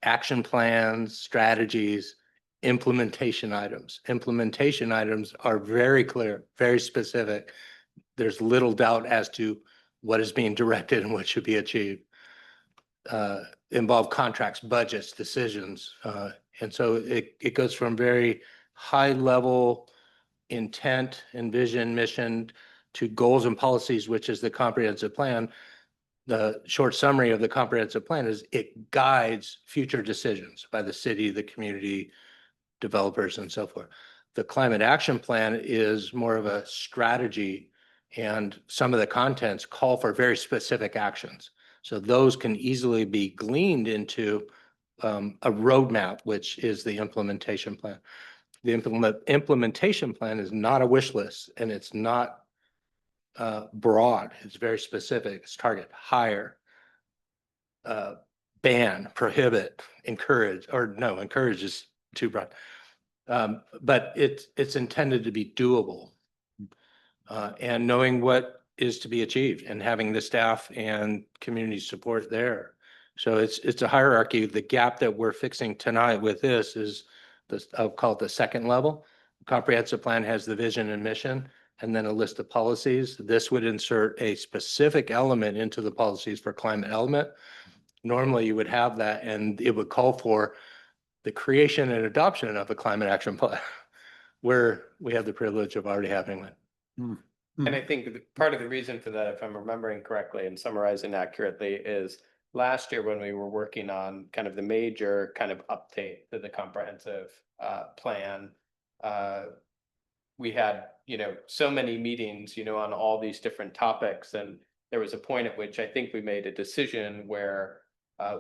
action plans, strategies, implementation items. Implementation items are very clear, very specific. There's little doubt as to what is being directed and what should be achieved. Involve contracts, budgets, decisions. And so it goes from very high level intent and vision, mission to goals and policies, which is the comprehensive plan. The short summary of the comprehensive plan is it guides future decisions by the city, the community, developers, and so forth. The climate action plan is more of a strategy, and some of the contents call for very specific actions. So those can easily be gleaned into a roadmap, which is the implementation plan. The implementation plan is not a wish list, and it's not broad. It's very specific. It's target, hire, ban, prohibit, encourage, or no, encourage is too broad. But it's intended to be doable. And knowing what is to be achieved and having the staff and community support there. So it's a hierarchy. The gap that we're fixing tonight with this is I'll call it the second level. Comprehensive plan has the vision and mission, and then a list of policies. This would insert a specific element into the policies for climate element. Normally you would have that, and it would call for the creation and adoption of a climate action plan, where we have the privilege of already having one. And I think part of the reason for that, if I'm remembering correctly and summarizing accurately, is last year when we were working on kind of the major kind of update to the comprehensive plan, we had, so many meetings, on all these different topics. And there was a point at which I think we made a decision where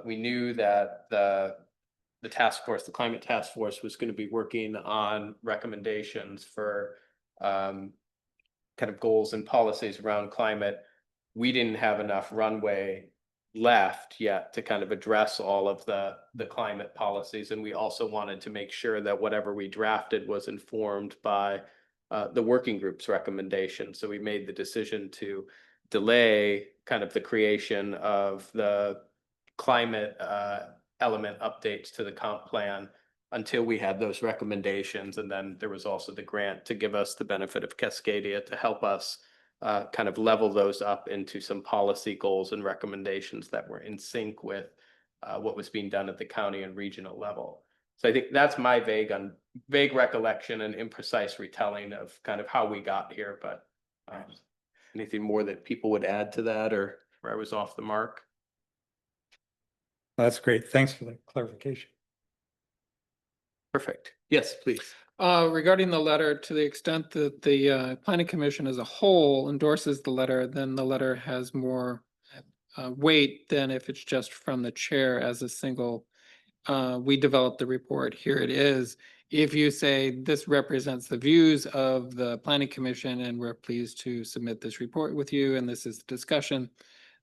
we knew that the task force, the climate task force, was going to be working on recommendations for kind of goals and policies around climate. We didn't have enough runway left yet to kind of address all of the climate policies. And we also wanted to make sure that whatever we drafted was informed by the working group's recommendation. So we made the decision to delay kind of the creation of the climate element updates to the comp plan until we had those recommendations. And then there was also the grant to give us the benefit of Cascadia to help us kind of level those up into some policy goals and recommendations that were in sync with what was being done at the county and regional level. So I think that's my vague recollection and imprecise retelling of kind of how we got here. But anything more that people would add to that, or where I was off the mark? That's great. Thanks for the clarification. Perfect. Yes, please. Regarding the letter, to the extent that the planning commission as a whole endorses the letter, then the letter has more weight than if it's just from the chair as a single. We developed the report, here it is. If you say this represents the views of the planning commission and we're pleased to submit this report with you and this is the discussion,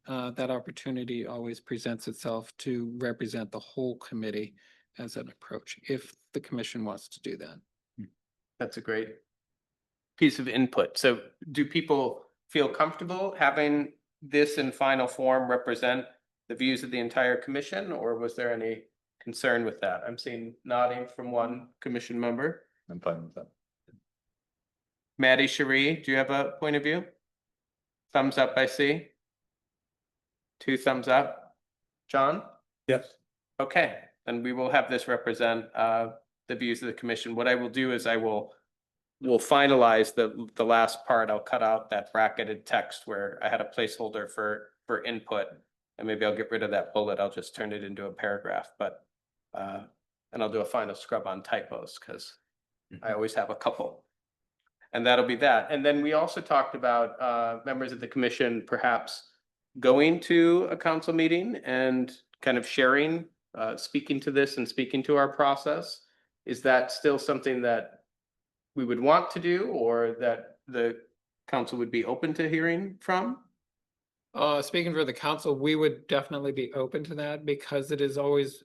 that opportunity always presents itself to represent the whole committee as an approach, if the commission wants to do that. That's a great piece of input. So do people feel comfortable having this in final form represent the views of the entire commission, or was there any concern with that? I'm seeing nodding from one commission member. I'm fine with that. Maddie, Cherie, do you have a point of view? Thumbs up, I see. 2 thumbs up. John? Yes. Okay, then we will have this represent the views of the commission. What I will do is we'll finalize the last part. I'll cut out that bracketed text where I had a placeholder for input. And maybe I'll get rid of that bullet. I'll just turn it into a paragraph, but and I'll do a final scrub on typos because I always have a couple. And that'll be that. And then we also talked about members of the commission perhaps going to a council meeting and kind of sharing, speaking to this and speaking to our process. Is that still something that we would want to do, or that the council would be open to hearing from? Speaking for the council, we would definitely be open to that because it is always,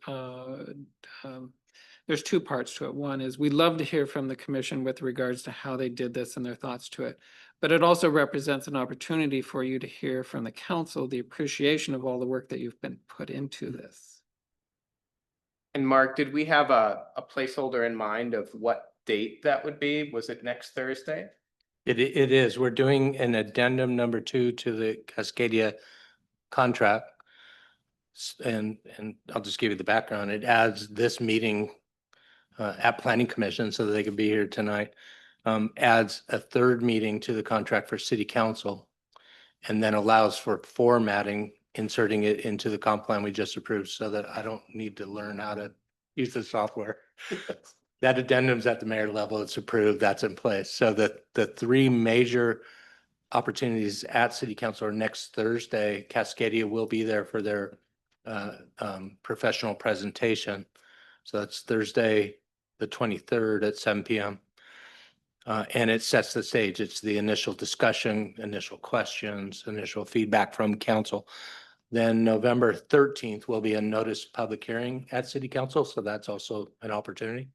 there's 2 parts to it. One is we love to hear from the commission with regards to how they did this and their thoughts to it. But it also represents an opportunity for you to hear from the council the appreciation of all the work that you've been put into this. And Mark, did we have a placeholder in mind of what date that would be? Was it next Thursday? It is. We're doing an addendum number 2 to the Cascadia contract. And I'll just give you the background. It adds this meeting at Planning Commission so that they can be here tonight. Adds a 3rd meeting to the contract for City Council, and then allows for formatting, inserting it into the comp plan we just approved so that I don't need to learn how to use the software. That addendum's at the mayor level. It's approved. That's in place. So the 3 major opportunities at City Council are next Thursday. Cascadia will be there for their professional presentation. So that's Thursday, the 23rd at 7 p.m. And it sets the stage. It's the initial discussion, initial questions, initial feedback from council. Then November 13th will be a notice public hearing at City Council. So that's also an opportunity.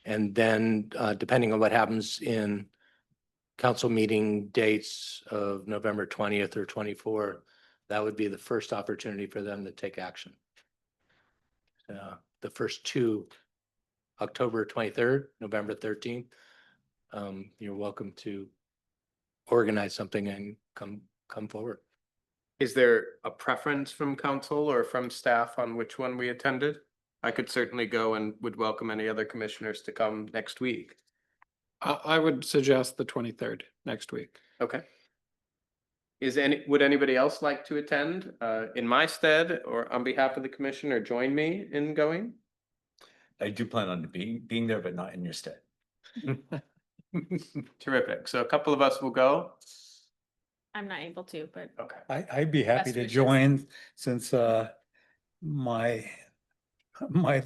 And then depending on what happens in council meeting dates of November 20th or 24th, that would be the first opportunity for them to take action. The first 2, October 23rd, November 13th, you're welcome to organize something and come forward. Is there a preference from council or from staff on which one we attended? I could certainly go and would welcome any other commissioners to come next week. I would suggest the 23rd next week. Okay. Would anybody else like to attend in my stead or on behalf of the commission, or join me in going? I do plan on being there, but not in your stead. Terrific. So a couple of us will go. I'm not able to, but Okay. I'd be happy Best to wishes. join since my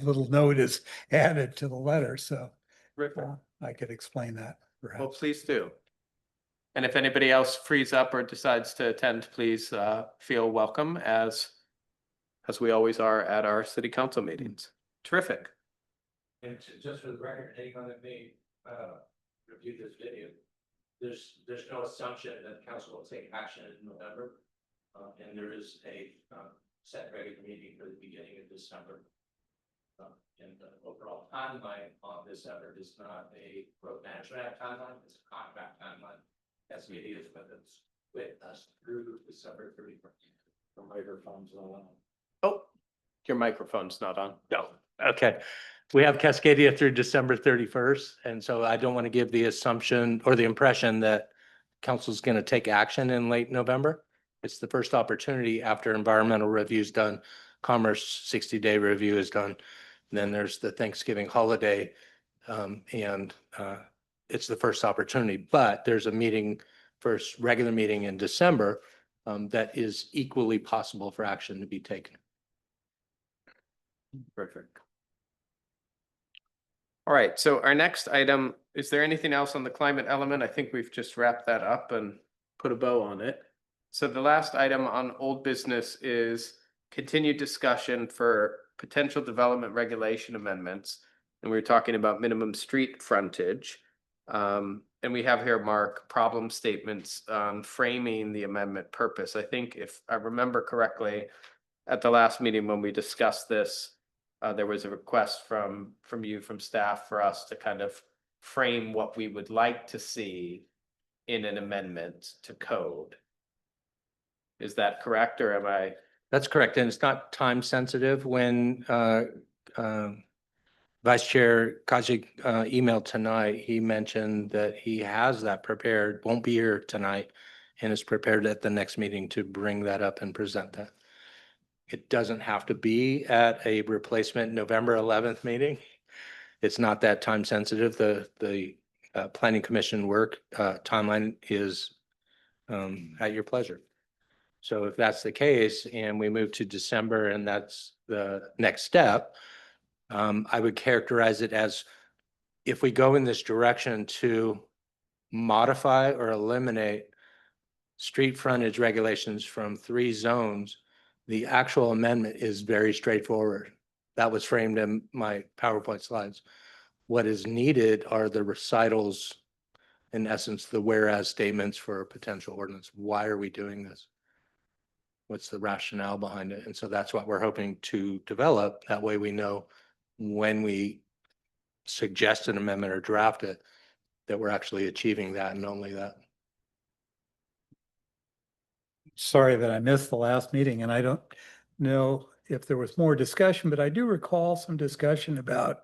little note is added to the letter, so Terrific. I could explain that Well, perhaps. please do. And if anybody else frees up or decides to attend, please feel welcome as we always are at our city council meetings. Terrific. And just for the record, anyone that may review this video, there's no assumption that the council will take action in November. And there is a set regular meeting for the beginning of December. And the overall timeline on this effort is not a road management act timeline, it's a contract timeline. That's what it is, but it's with us through December 31st. The microphone's not on. Oh, your microphone's not on. No, okay. We have Cascadia through December 31st. And so I don't want to give the assumption or the impression that council's going to take action in late November. It's the first opportunity after environmental review is done, commerce 60-day review is done. Then there's the Thanksgiving holiday, and it's the first opportunity. But there's a meeting, first regular meeting in December, that is equally possible for action to be taken. Perfect. All right, so our next item, is there anything else on the climate element? I think we've just wrapped that up and put a bow on it. So the last item on old business is continued discussion for potential development regulation amendments. And we were talking about minimum street frontage. And we have here, Mark, problem statements on framing the amendment purpose. I think if I remember correctly, at the last meeting when we discussed this, there was a request from you, from staff, for us to kind of frame what we would like to see in an amendment to code. Is that correct, or am I? That's correct. And it's not time sensitive. When Vice Chair Kaji emailed tonight, he mentioned that he has that prepared, won't be here tonight, and is prepared at the next meeting to bring that up and present that. It doesn't have to be at a replacement November 11th meeting. It's not that time sensitive. The Planning Commission work timeline is at your pleasure. So if that's the case and we move to December and that's the next step, I would characterize it as, if we go in this direction to modify or eliminate street frontage regulations from 3 zones, the actual amendment is very straightforward. That was framed in my PowerPoint slides. What is needed are the recitals, in essence, the whereas statements for a potential ordinance. Why are we doing this? What's the rationale behind it? And so that's what we're hoping to develop. That way we know when we suggest an amendment or draft it, that we're actually achieving that and only that. Sorry that I missed the last meeting, and I don't know if there was more discussion, but I do recall some discussion about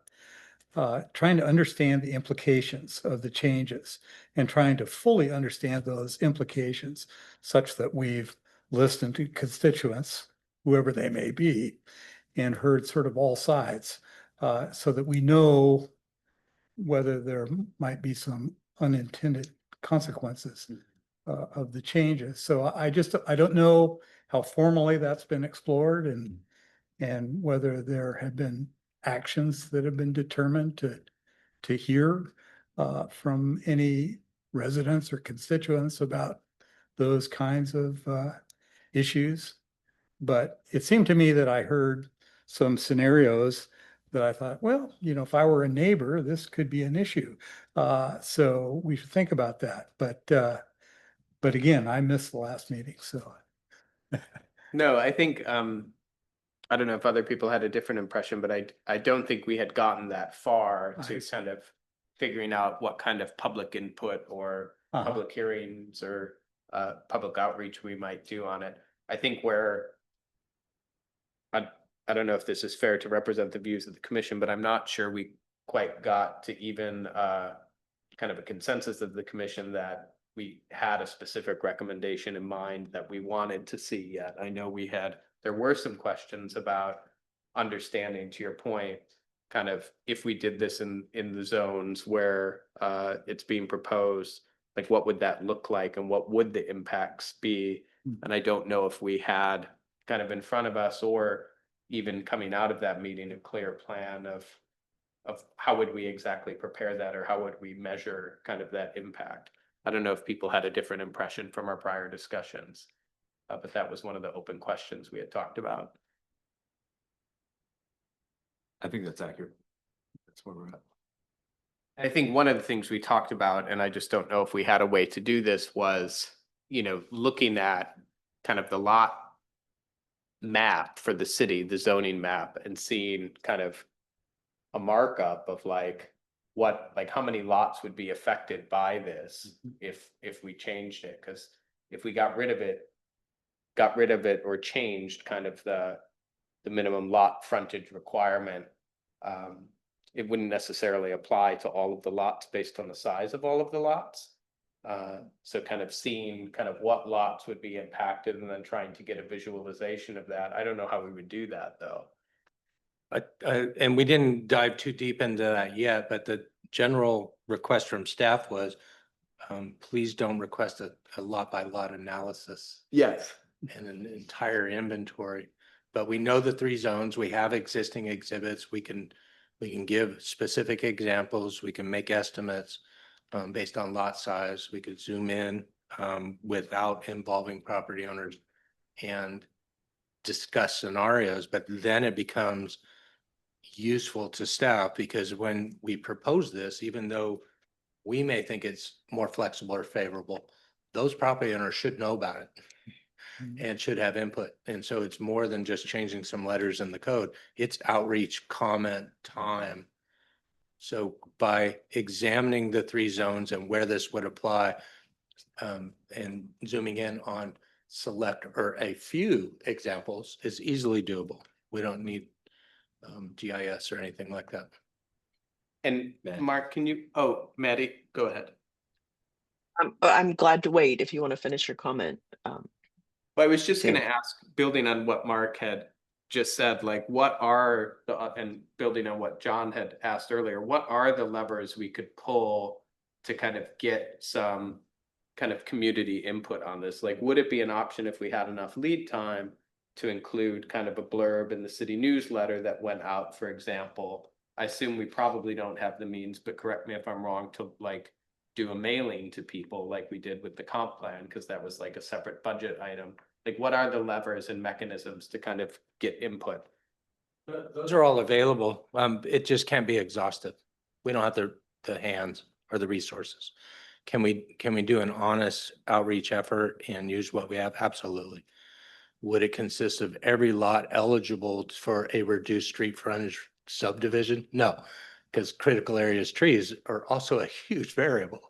trying to understand the implications of the changes and trying to fully understand those implications such that we've listened to constituents, whoever they may be, and heard sort of all sides, so that we know whether there might be some unintended consequences of the changes. So I don't know how formally that's been explored, and whether there have been actions that have been determined to hear from any residents or constituents about those kinds of issues. But it seemed to me that I heard some scenarios that I thought, well, if I were a neighbor, this could be an issue. So we should think about that. But again, I missed the last meeting, so. No, I think, I don't know if other people had a different impression, but I don't think we had gotten that far to kind of figuring out what kind of public input or public hearings or public outreach we might do on it. I think where I don't know if this is fair to represent the views of the commission, but I'm not sure we quite got to even kind of a consensus of the commission that we had a specific recommendation in mind that we wanted to see yet. I know there were some questions about understanding, to your point, kind of if we did this in the zones where it's being proposed, like what would that look like and what would the impacts be? And I don't know if we had kind of in front of us, or even coming out of that meeting, a clear plan of how would we exactly prepare that, or how would we measure kind of that impact. I don't know if people had a different impression from our prior discussions, but that was one of the open questions we had talked about. I think that's accurate. That's where we're at. I think one of the things we talked about, and I just don't know if we had a way to do this, was, looking at kind of the lot map for the city, the zoning map, and seeing kind of a markup of how many lots would be affected by this if we changed it. Because if we got rid of it or changed kind of the minimum lot frontage requirement, it wouldn't necessarily apply to all of the lots based on the size of all of the lots. So kind of seeing kind of what lots would be impacted and then trying to get a visualization of that. I don't know how we would do that, though. And we didn't dive too deep into that yet, but the general request from staff was, please don't request a lot by lot analysis. Yes. And an entire inventory. But we know the 3 zones, we have existing exhibits, we can give specific examples, we can make estimates based on lot size, we could zoom in without involving property owners. And discuss scenarios, but then it becomes useful to staff because when we propose this, even though we may think it's more flexible or favorable, those property owners should know about it and should have input. And so it's more than just changing some letters in the code. It's outreach, comment, time. So by examining the 3 zones and where this would apply, and zooming in on select or a few examples is easily doable. We don't need GIS or anything like that. And Mark, can you, Maddie, go ahead. I'm glad to wait if you want to finish your comment. Well, I was just Sam. going to ask, building on what Mark had just said, like what are the, and building on what John had asked earlier, what are the levers we could pull to kind of get some kind of community input on this? Like, would it be an option if we had enough lead time to include kind of a blurb in the city newsletter that went out, for example? I assume we probably don't have the means, but correct me if I'm wrong, to like do a mailing to people like we did with the comp plan, because that was like a separate budget item. Like, what are the levers and mechanisms to kind of get input? Those are all available. It just can't be exhaustive. We don't have the hands or the resources. Can we do an honest outreach effort and use what we have? Absolutely. Would it consist of every lot eligible for a reduced street frontage subdivision? No, because critical areas trees are also a huge variable.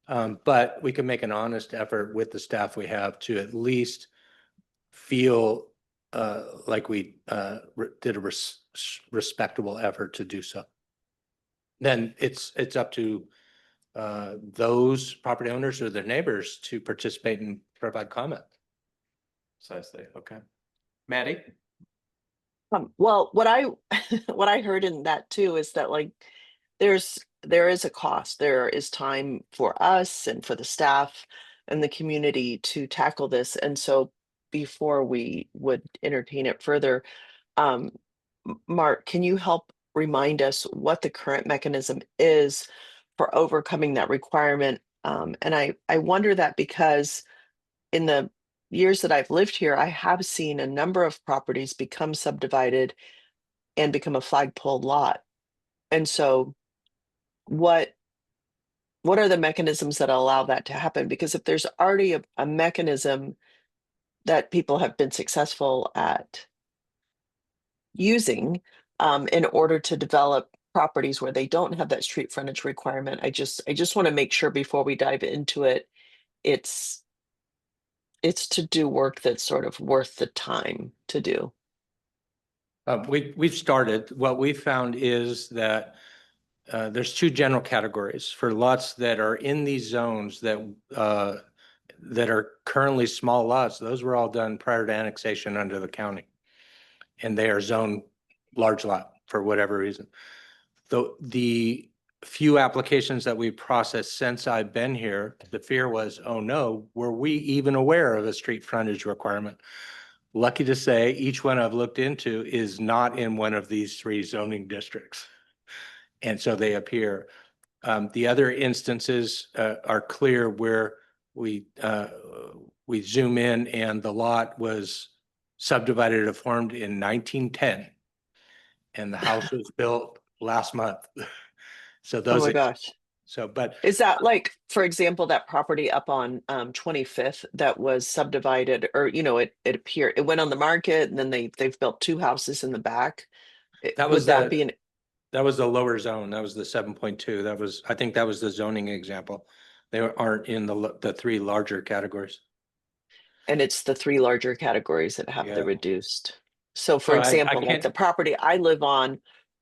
But we can make an honest effort with the staff we have to at least feel like we did a respectable effort to do so. Then it's up to those property owners or their neighbors to participate and provide comment. Precisely. Okay. Maddie? Well, what I what I heard in that too is that like there is a cost. There is time for us and for the staff and the community to tackle this. And so before we would entertain it further, Mark, can you help remind us what the current mechanism is for overcoming that requirement? And I wonder that because in the years that I've lived here, I have seen a number of properties become subdivided and become a flagpole lot. And so what are the mechanisms that allow that to happen? Because if there's already a mechanism that people have been successful at using in order to develop properties where they don't have that street frontage requirement, I just want to make sure before we dive into it, it's to do work that's sort of worth the time to do. We've started. What we found is that there's 2 general categories for lots that are in these zones that are currently small lots. Those were all done prior to annexation under the county, and they are zoned large lot for whatever reason. The few applications that we processed since I've been here, the fear was, oh no, were we even aware of a street frontage requirement? Lucky to say, each one I've looked into is not in one of these 3 zoning districts. And so they appear. The other instances are clear where we zoom in and the lot was subdivided or formed in 1910. And the house was built last month. So Oh those, my gosh. so, but Is that like, for example, that property up on 25th that was subdivided, or it appeared, it went on the market and then they've built 2 houses in the back? that Would was that be an, that was the lower zone. That was the 7.2. That was, I think that was the zoning example. They aren't in the 3 larger categories. and it's the 3 larger categories that have the Yeah. reduced. So for I example, like can't- the property I live on,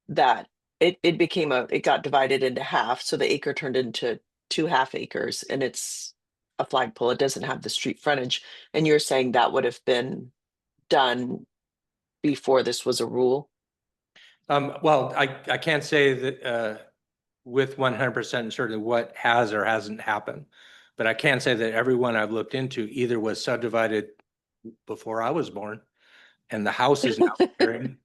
that it got divided into half. So the acre turned into 2 half acres and it's a flagpole. It doesn't have the street frontage. And you're saying that would have been done before this was a rule? Well, I can't say that with 100% certainty what has or hasn't happened, but I can say that everyone I've looked into either was subdivided before I was born and the house is now appearing,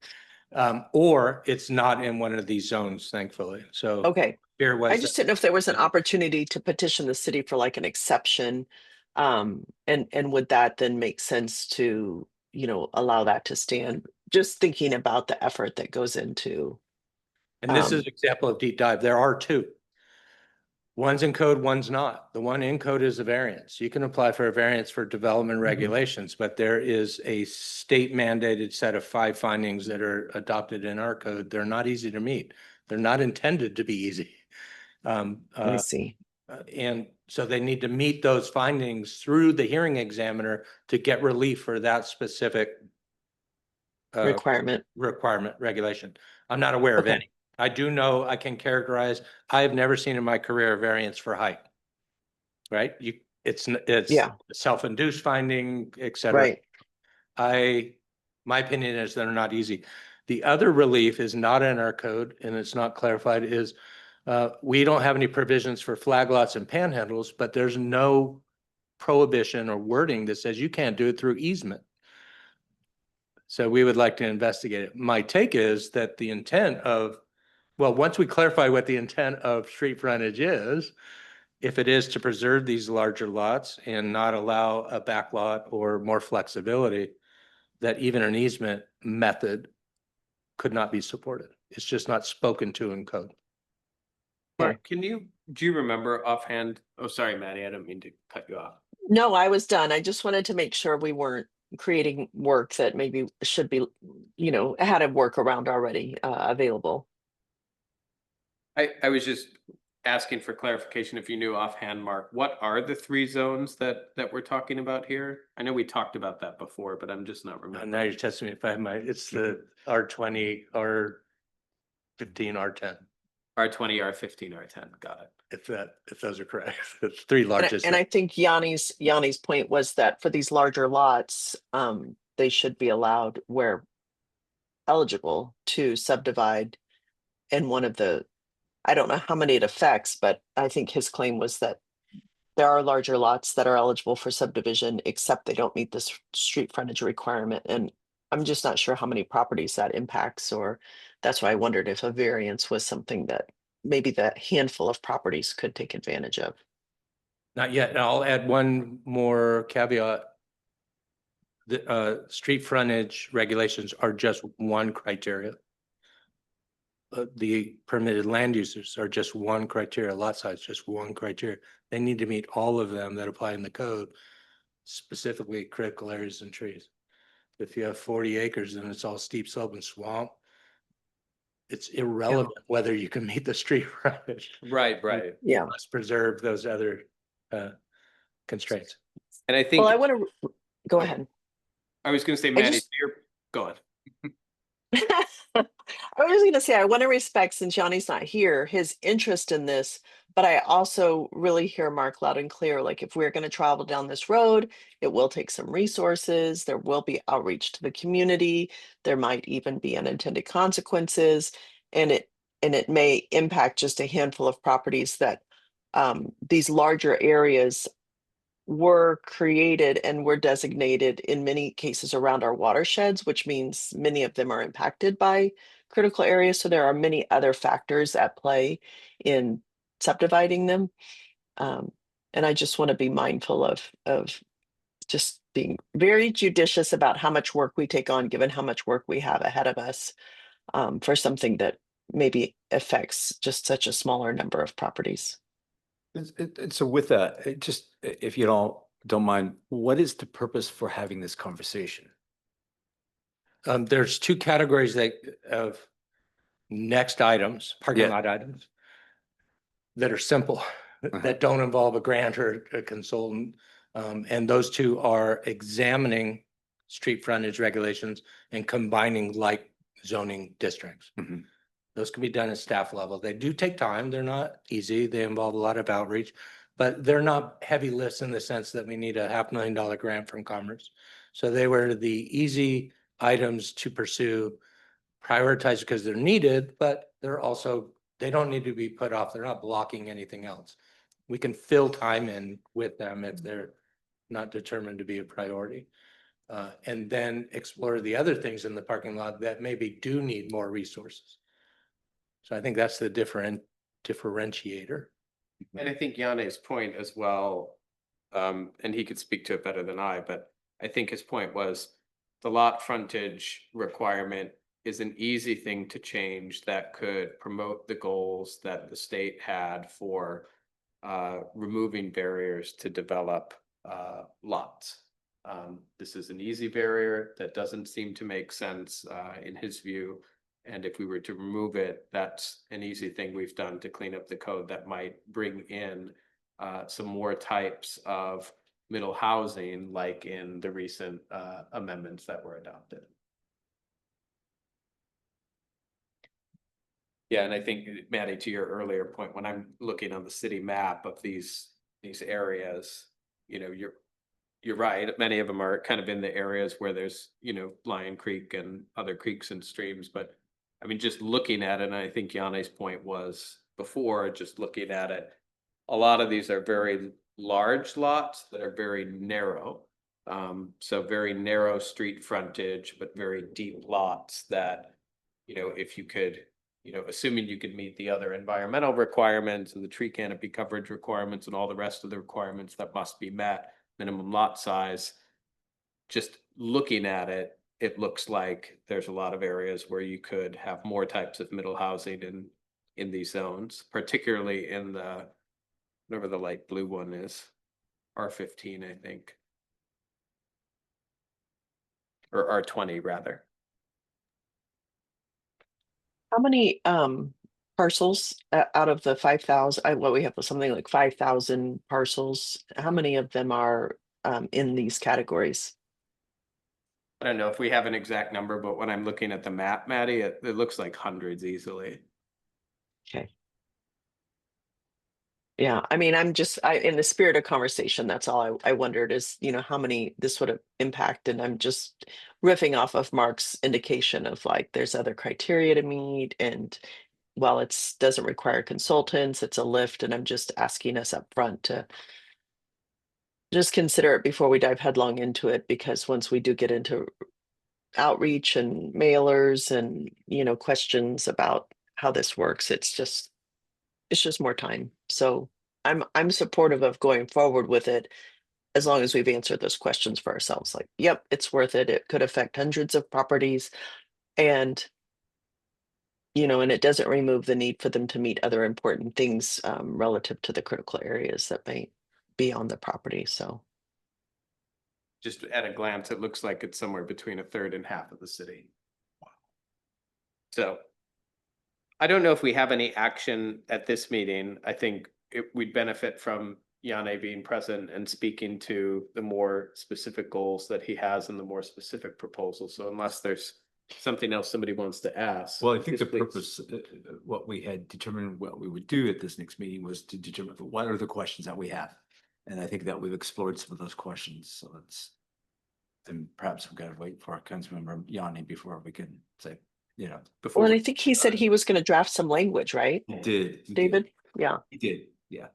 or it's not in one of these zones, thankfully. So Okay. fear was I just didn't know if there was an opportunity to petition the city for like an exception. And would that then make sense to allow that to stand. Just thinking about the effort that goes into. And this is Um, an example of deep dive. There are two. One's in code, one's not. The one in code is a variance. You can apply for a variance for development regulations, but there is a state mandated set of 5 findings that are adopted in our code. They're not easy to meet. They're not intended to be easy. I see. And so they need to meet those findings through the hearing examiner to get relief for that specific Requirement. regulation. I'm not aware of Okay. any. I do know I can characterize, I have never seen in my career a variance for height. Right? It's Yeah. self-induced finding, et cetera. Right. My opinion is they're not easy. The other relief is not in our code and it's not clarified is we don't have any provisions for flag lots and panhandles, but there's no prohibition or wording that says you can't do it through easement. So we would like to investigate it. My take is that the intent of, well, once we clarify what the intent of street frontage is, if it is to preserve these larger lots and not allow a back lot or more flexibility, that even an easement method could not be supported. It's just not spoken to in code. Mark, do you remember offhand? Oh, sorry, Maddie, I don't mean to cut you off. No, I was done. I just wanted to make sure we weren't creating work that maybe should be, had a workaround already available. I was just asking for clarification if you knew offhand, Mark, what are the 3 zones that we're talking about here? I know we talked about that before, but I'm just not And remembering. now you're testing me if I might, it's the R20, R15, R10. R20, R15, R10, got it. If those are correct, it's 3 largest. And I think Yanni's point was that for these larger lots, they should be allowed where eligible to subdivide in one of the, I don't know how many it affects, but I think his claim was that there are larger lots that are eligible for subdivision, except they don't meet this street frontage requirement. And I'm just not sure how many properties that impacts, or that's why I wondered if a variance was something that maybe that handful of properties could take advantage of. Not yet. And I'll add one more caveat. The street frontage regulations are just one criteria. The permitted land uses are just one criteria, lot size, just one criteria. They need to meet all of them that apply in the code, specifically critical areas and trees. If you have 40 acres and it's all steep slope and swamp, it's irrelevant whether you can meet the street frontage. Right. Yeah. You must preserve those other constraints. And I think. Well, I want to go ahead. I was going to say, Maddie, go on. I was going to say, I want to respect, since Yanni's not here, his interest in this, but I also really hear Mark loud and clear. Like, if we're going to travel down this road, it will take some resources. There will be outreach to the community. There might even be unintended consequences, and it may impact just a handful of properties that these larger areas were created and were designated in many cases around our watersheds, which means many of them are impacted by critical areas. So there are many other factors at play in subdividing them. And I just want to be mindful of just being very judicious about how much work we take on, given how much work we have ahead of us for something that maybe affects just such a smaller number of properties. So with that, just if you don't mind, what is the purpose for having this conversation? There's 2 categories of next items, parking lot items, that are simple, that don't involve a grant or a consultant. And those 2 are examining street frontage regulations and combining like zoning districts. Those can be done at staff level. They do take time. They're not easy. They involve a lot of outreach, but they're not heavy lifts in the sense that we need a $500,000 grant from Commerce. So they were the easy items to pursue, prioritize because they're needed, but they don't need to be put off. They're not blocking anything else. We can fill time in with them if they're not determined to be a priority. And then explore the other things in the parking lot that maybe do need more resources. So I think that's the differentiator. And I think Yanni's point as well, and he could speak to it better than I, but I think his point was the lot frontage requirement is an easy thing to change that could promote the goals that the state had for removing barriers to develop lots. This is an easy barrier that doesn't seem to make sense in his view. And if we were to remove it, that's an easy thing we've done to clean up the code that might bring in some more types of middle housing, like in the recent amendments that were adopted. Yeah, and I think, Maddie, to your earlier point, when I'm looking on the city map of these areas, you know, you're right. Many of them are kind of in the areas where there's, you know, Lion Creek and other creeks and streams. But I mean, just looking at it, and I think Yanni's point was before, just looking at it, a lot of these are very large lots that are very narrow. So very narrow street frontage, but very deep lots that, you know, if you could, you know, assuming you could meet the other environmental requirements and the tree canopy coverage requirements and all the rest of the requirements that must be met, minimum lot size, just looking at it, it looks like there's a lot of areas where you could have more types of middle housing in these zones, particularly in the, whatever the light blue one is, R15, I think. Or R20 rather. How many parcels out of the 5,000? What we have something like 5,000 parcels. How many of them are in these categories? I don't know if we have an exact number, but when I'm looking at the map, Maddie, it looks like hundreds easily. Okay. Yeah, I mean, in the spirit of conversation, that's all I wondered is, you know, how many this would have impacted. I'm just riffing off of Mark's indication of like, there's other criteria to meet. And while it's doesn't require consultants, it's a lift. And I'm just asking us up front to just consider it before we dive headlong into it, because once we do get into outreach and mailers and, you know, questions about how this works, it's just more time. So I'm supportive of going forward with it as long as we've answered those questions for ourselves. Like, yep, it's worth it. It could affect hundreds of properties, and you know, and it doesn't remove the need for them to meet other important things relative to the critical areas that may be on the property. So Just at a glance, it looks like it's somewhere between a third and half of the city. So I don't know if we have any action at this meeting. I think we'd benefit from Yanni being present and speaking to the more specific goals that he has and the more specific proposals. So unless there's something else somebody wants to ask. Well, I think just the please. purpose, what we had determined what we would do at this next meeting was to determine what are the questions that we have. And I think that we've explored some of those questions. So let's, and perhaps we've got to wait for our Councilmember Yanni before we can say, you know, before. well, and I think he said he was going to draft some language, right? He did. David? Yeah. He did, yeah.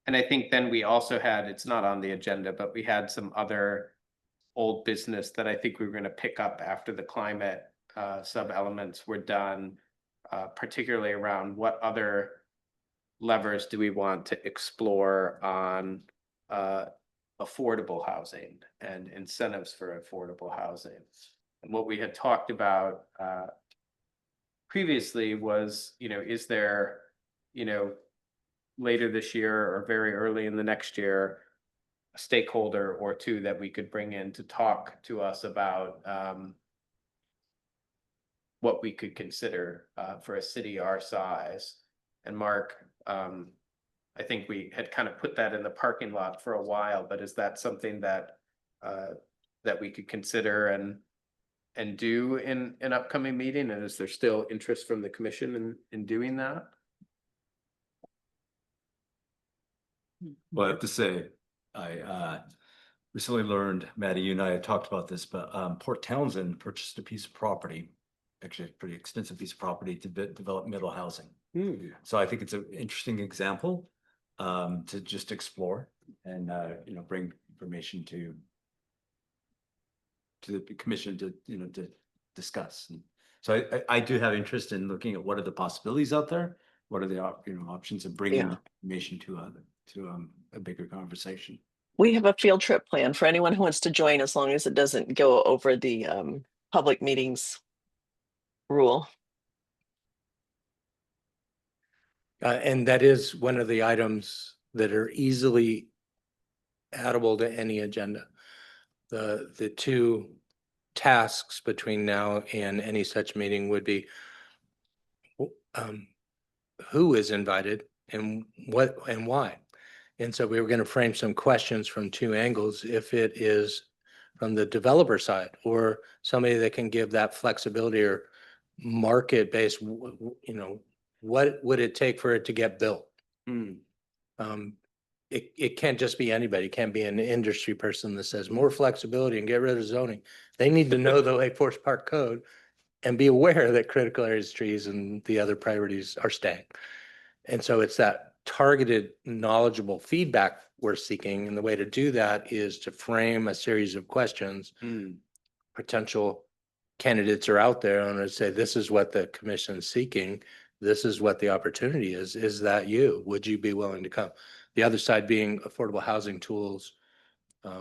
And I think then we also had, it's not on the agenda, but we had some other old business that I think we were going to pick up after the climate sub elements were done, particularly around what other levers do we want to explore on affordable housing and incentives for affordable housing. And what we had talked about previously was, you know, is there, you know, later this year or very early in the next year, a stakeholder or two that we could bring in to talk to us about what we could consider for a city our size. And Mark, I think we had kind of put that in the parking lot for a while, but is that something that that we could consider and do in an upcoming meeting? And is there still interest from the commission in doing that? Well, I have to say, I recently learned, Maddie, you and I had talked about this, but Port Townsend purchased a piece of property, actually a pretty extensive piece of property to develop middle housing. So I think it's an interesting example to just explore and you know, bring information to the commission to, you know, to discuss. And so I do have interest in looking at what are the possibilities out there, what are the you know, options, and bringing information to a bigger conversation. We have a field trip plan for anyone who wants to join, as long as it doesn't go over the public meetings rule. And that is one of the items that are easily addable to any agenda. The two tasks between now and any such meeting would be who is invited and what and why. And so we were going to frame some questions from two angles. If it is from the developer side or somebody that can give that flexibility or market-based, what would it take for it to get built? It can't just be anybody. It can't be an industry person that says more flexibility and get rid of zoning. They need to know the Lake Forest Park Code and be aware that critical areas, trees, and the other priorities are staying. And so it's that targeted, knowledgeable feedback we're seeking. And the way to do that is to frame a series of questions. Potential candidates are out there and I'd say, this is what the commission is seeking. This is what the opportunity is. Is that you? Would you be willing to come? The other side being affordable housing tools,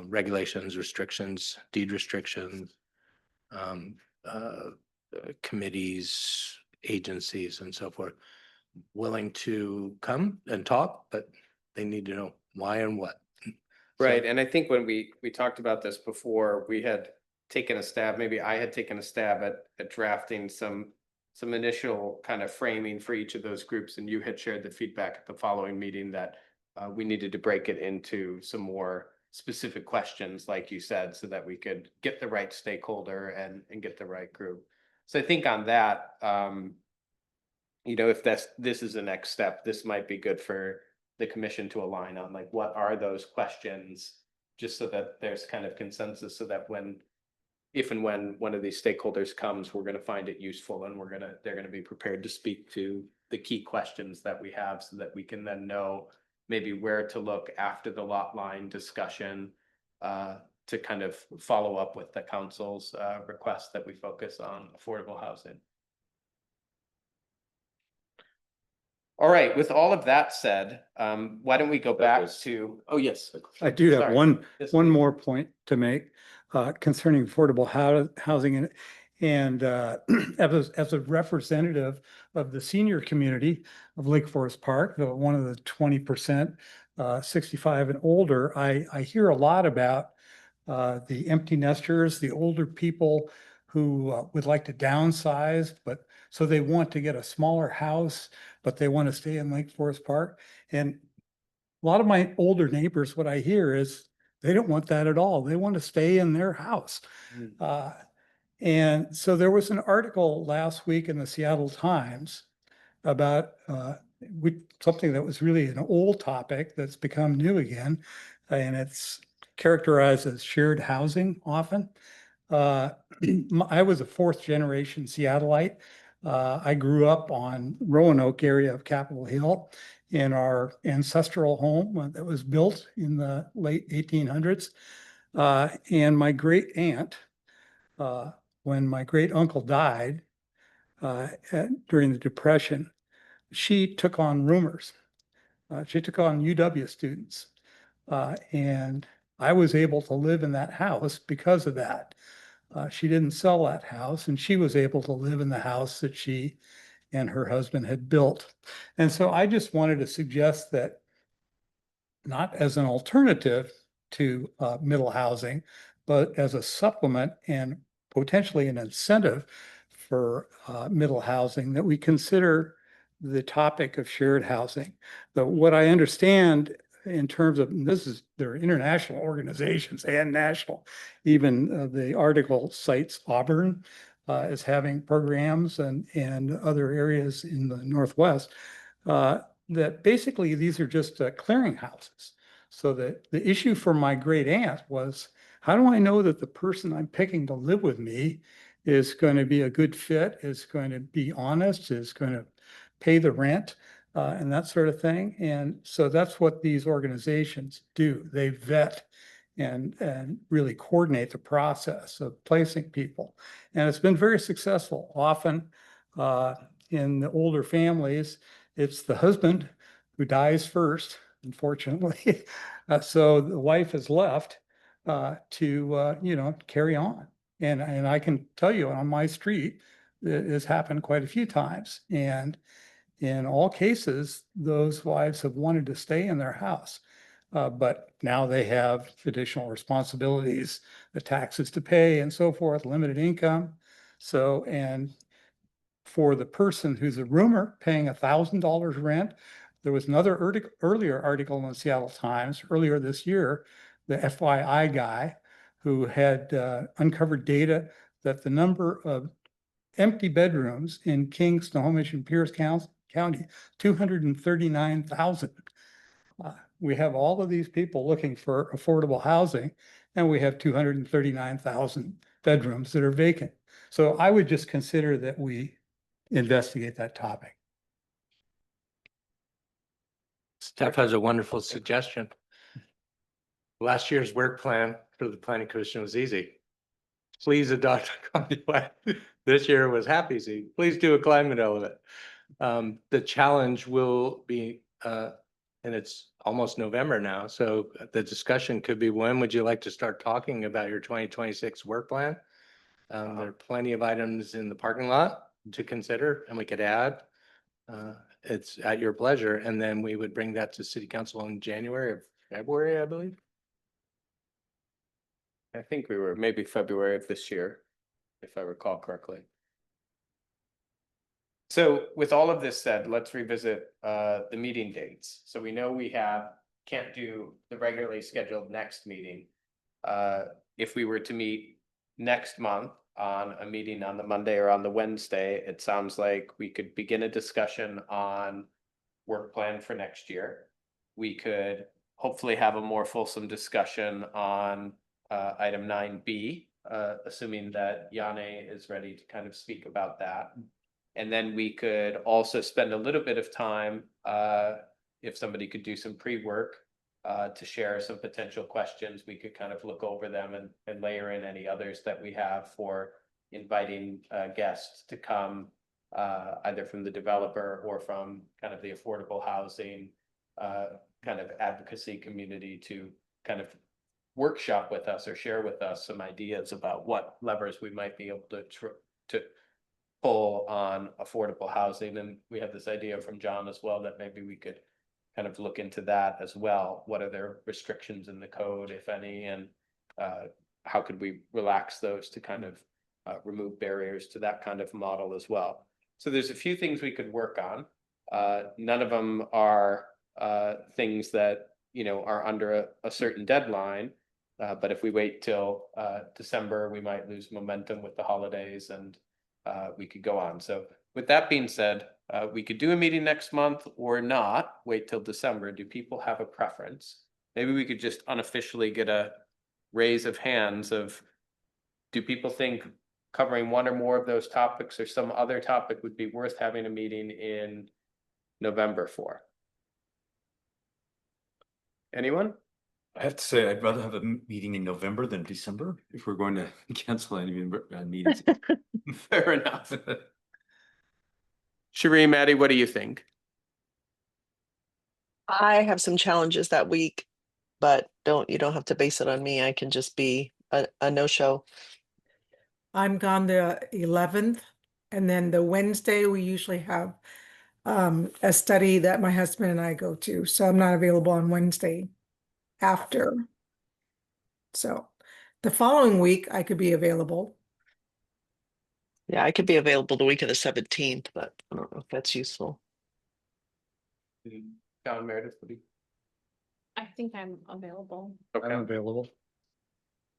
regulations, restrictions, deed restrictions, committees, agencies, and so forth, willing to come and talk, but they need to know why and what. Right, and I think when we talked about this before, we had taken a stab, maybe I had taken a stab at drafting some initial kind of framing for each of those groups, and you had shared the feedback at the following meeting that we needed to break it into some more specific questions, like you said, so that we could get the right stakeholder and get the right group. So I think on that, if this is the next step, this might be good for the commission to align on, like, what are those questions, just so that there's kind of consensus, so that if and when one of these stakeholders comes, we're going to find it useful, and they're going to be prepared to speak to the key questions that we have, so that we can then know maybe where to look after the lot line discussion to kind of follow up with the council's request that we focus on affordable housing. All right, with all of that said, why don't we go back to, oh, yes. I do have Sorry. one Yes, one please. more point to make concerning affordable housing. And as a representative of the senior community of Lake Forest Park, one of the 20% 65 and older, I hear a lot about the empty nesters, the older people who would like to downsize, but so they want to get a smaller house, but they want to stay in Lake Forest Park. And a lot of my older neighbors, what I hear is they don't want that at all. They want to stay in their house. And so there was an article last week in the Seattle Times about something that was really an old topic that's become new again. And it's characterized as shared housing often. I was a fourth generation Seattleite. I grew up on Roanoke area of Capitol Hill in our ancestral home that was built in the late 1800s. And my great aunt, when my great uncle died during the Depression, she took on roomers. She took on UW students. And I was able to live in that house because of that. She didn't sell that house, and she was able to live in the house that she and her husband had built. And so I just wanted to suggest that, not as an alternative to middle housing, but as a supplement and potentially an incentive for middle housing, that we consider the topic of shared housing. What I understand in terms of, there are international organizations and national, even the article cites Auburn as having programs and other areas in the Northwest, that basically these are just clearinghouses. So that the issue for my great aunt was, how do I know that the person I'm picking to live with me is going to be a good fit, is going to be honest, is going to pay the rent, and that sort of thing. And so that's what these organizations do. They vet and really coordinate the process of placing people. And it's been very successful. Often in the older families, it's the husband who dies first, unfortunately. So the wife is left to carry on. And I can tell you on my street, this happened quite a few times. And in all cases, those wives have wanted to stay in their house. But now they have additional responsibilities, the taxes to pay and so forth, limited income. So, and for the person who's a roomer paying $1,000 rent, there was another earlier article in the Seattle Times earlier this year, the FYI guy who had uncovered data that the number of empty bedrooms in King, Snohomish, and Pierce County, 239,000. We have all of these people looking for affordable housing, and we have 239,000 bedrooms that are vacant. So I would just consider that we investigate that topic. Steph has a wonderful suggestion. Last year's work plan for the planning commission was easy. Please adopt a county plan. This year was half easy. Please do a climate element. The challenge will be, and it's almost November now, so the discussion could be, when would you like to start talking about your 2026 work plan? There are plenty of items in the parking lot to consider, and we could add. It's at your pleasure, and then we would bring that to city council in January or February, I believe. I think we were maybe February of this year, if I recall correctly. So with all of this said, let's revisit the meeting dates. So we know we can't do the regularly scheduled next meeting. If we were to meet next month on a meeting on the Monday or on the Wednesday, it sounds like we could begin a discussion on work plan for next year. We could hopefully have a more fulsome discussion on item 9B, assuming that Yane is ready to kind of speak about that. And then we could also spend a little bit of time, if somebody could do some pre-work to share some potential questions, we could kind of look over them and layer in any others that we have for inviting guests to come, either from the developer or from kind of the affordable housing kind of advocacy community to kind of workshop with us or share with us some ideas about what levers we might be able to pull on affordable housing. And we have this idea from John as well that maybe we could kind of look into that as well. What are their restrictions in the code, if any, and how could we relax those to kind of remove barriers to that kind of model as well. So there's a few things we could work on. None of them are things that, are under a certain deadline. But if we wait till December, we might lose momentum with the holidays and we could go on. So with that being said, we could do a meeting next month or not, wait till December. Do people have a preference? Maybe we could just unofficially get a raise of hands of, do people think covering one or more of those topics or some other topic would be worth having a meeting in November for? Anyone? I have to say, I'd rather have a meeting in November than December if we're going to cancel any meetings. Fair enough. Sheree, Maddie, what do you think? I have some challenges that week, but you don't have to base it on me. I can just be a no-show. I'm gone the 11th, and then the Wednesday we usually have a study that my husband and I go to, so I'm not available on Wednesday after. So the following week I could be available. Yeah, I could be available the week of the 17th, but I don't know if that's useful. John, Meredith, what do you? I think I'm available. Okay. I'm available.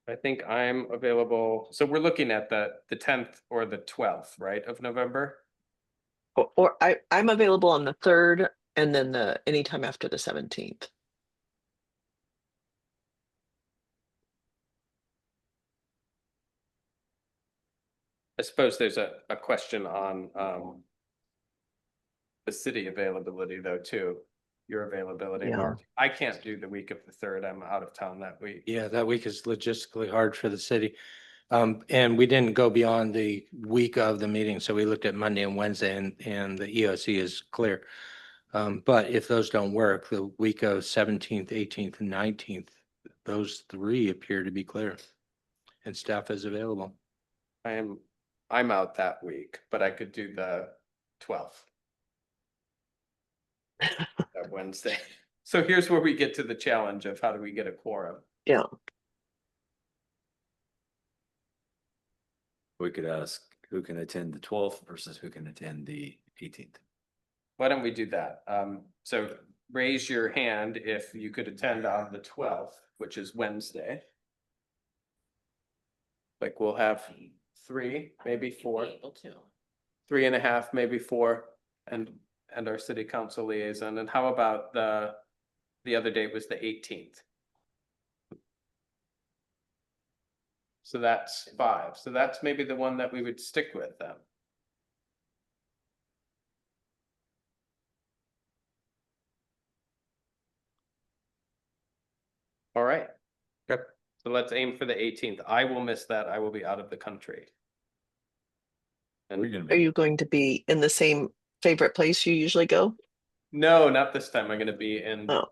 I think I'm available. So we're looking at the 10th or the 12th, right, of November? Or I'm available on the 3rd and then anytime after the 17th. I suppose there's a question on the city availability though, too. Your availability, Yeah. Mark. I can't do the week of the 3rd. I'm out of town that week. Yeah, that week is logistically hard for the city. And we didn't go beyond the week of the meeting, so we looked at Monday and Wednesday, and the EOC is clear. But if those don't work, the week of 17th, 18th, and 19th, those three appear to be clear. And staff is available. I'm out that week, but I could do the 12th. That Wednesday. So here's where we get to the challenge of how do we get a quorum? Yeah. We could ask who can attend the 12th versus who can attend the 18th. Why don't we do that? So raise your hand if you could attend on the 12th, which is Wednesday. Like we'll have 3, maybe 4, 3.5, maybe 4, and our city council liaison. And how about the other date was the 18th? So that's 5. So that's maybe the one that we would stick with then. All right. Yep. So let's aim for the 18th. I will miss that. I will be out of the country. And We're gonna Are be, you going to be in the same favorite place you usually go? no, not this time. I'm going to be in Oh.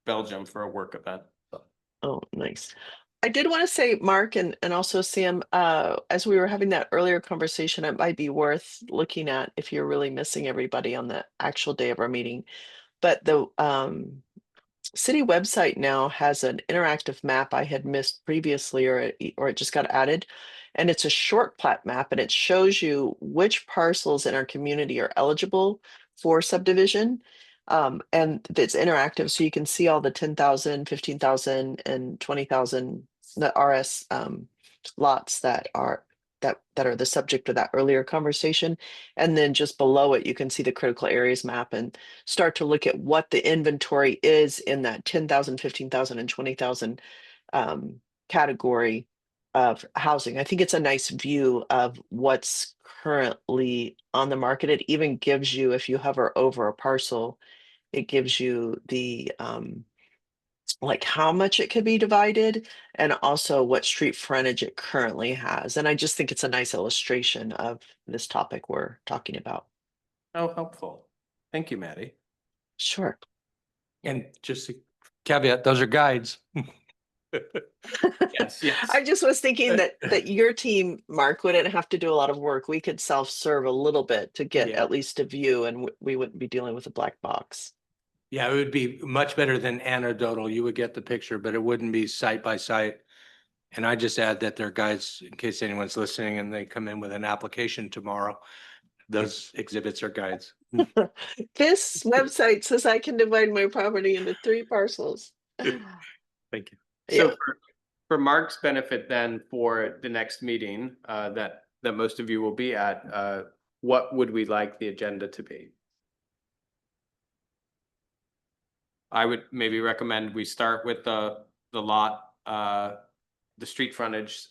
Belgium for a work event. Oh, nice. I did want to say, Mark, and also Sam, as we were having that earlier conversation, it might be worth looking at if you're really missing everybody on the actual day of our meeting. But the city website now has an interactive map I had missed previously, or it just got added. And it's a short plat map, and it shows you which parcels in our community are eligible for subdivision. And it's interactive, so you can see all the 10,000, 15,000, and 20,000 RS lots that are the subject of that earlier conversation. And then just below it, you can see the critical areas map and start to look at what the inventory is in that 10,000, 15,000, and 20,000 category of housing. I think it's a nice view of what's currently on the market. It even gives you, if you hover over a parcel, it gives you the like how much it could be divided and also what street frontage it currently has. And I just think it's a nice illustration of this topic we're talking about. Oh, helpful. Thank you, Maddie. Sure. And just a caveat, those are guides. Yes, yes. I just was thinking that your team, Mark, wouldn't have to do a lot of work. We could self-serve a little bit to get Yeah. at least a view, and we wouldn't be dealing with a black box. Yeah, it would be much better than anecdotal. You would get the picture, but it wouldn't be site by site. And I just add that they're guides in case anyone's listening and they come in with an application tomorrow. Those exhibits are guides. This website says I can divide my property into 3 parcels. Thank you. So Yeah. for Mark's benefit then for the next meeting that most of you will be at, what would we like the agenda to be? I would maybe recommend we start with the lot, the street frontage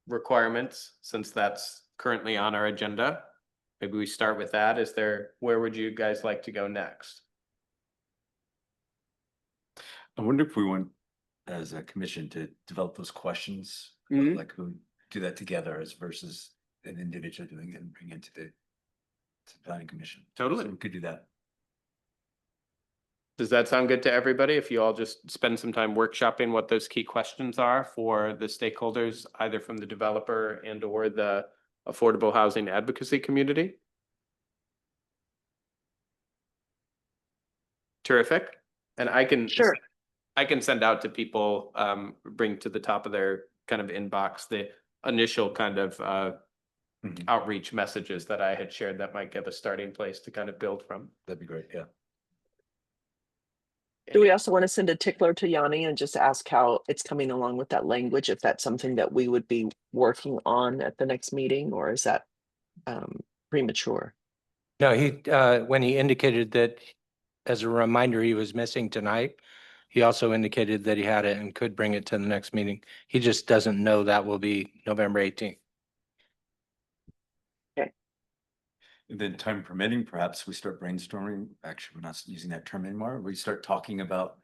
requirements, since that's currently on our agenda. Maybe we start with that. Where would you guys like to go next? I wonder if we want as a commission to develop those questions, Mhm. like who do that together as versus an individual doing it and bring it to the planning commission. Totally. So we could do that. Does that sound good to everybody? If you all just spend some time workshopping what those key questions are for the stakeholders, either from the developer and or the affordable housing advocacy community? Terrific. And I can send out to people, bring to the top of their kind of inbox, the initial kind of outreach messages that I had shared that might give a starting place to kind of build from. That'd be great. Yeah. Do we also want to send a tickler to Yanni and just ask how it's coming along with that language, if that's something that we would be working on at the next meeting, or is that premature? No, when he indicated that, as a reminder, he was missing tonight, he also indicated that he had it and could bring it to the next meeting. He just doesn't know that will be November 18th. And then time permitting, perhaps we start brainstorming. Actually, we're not using that term anymore. We start talking about,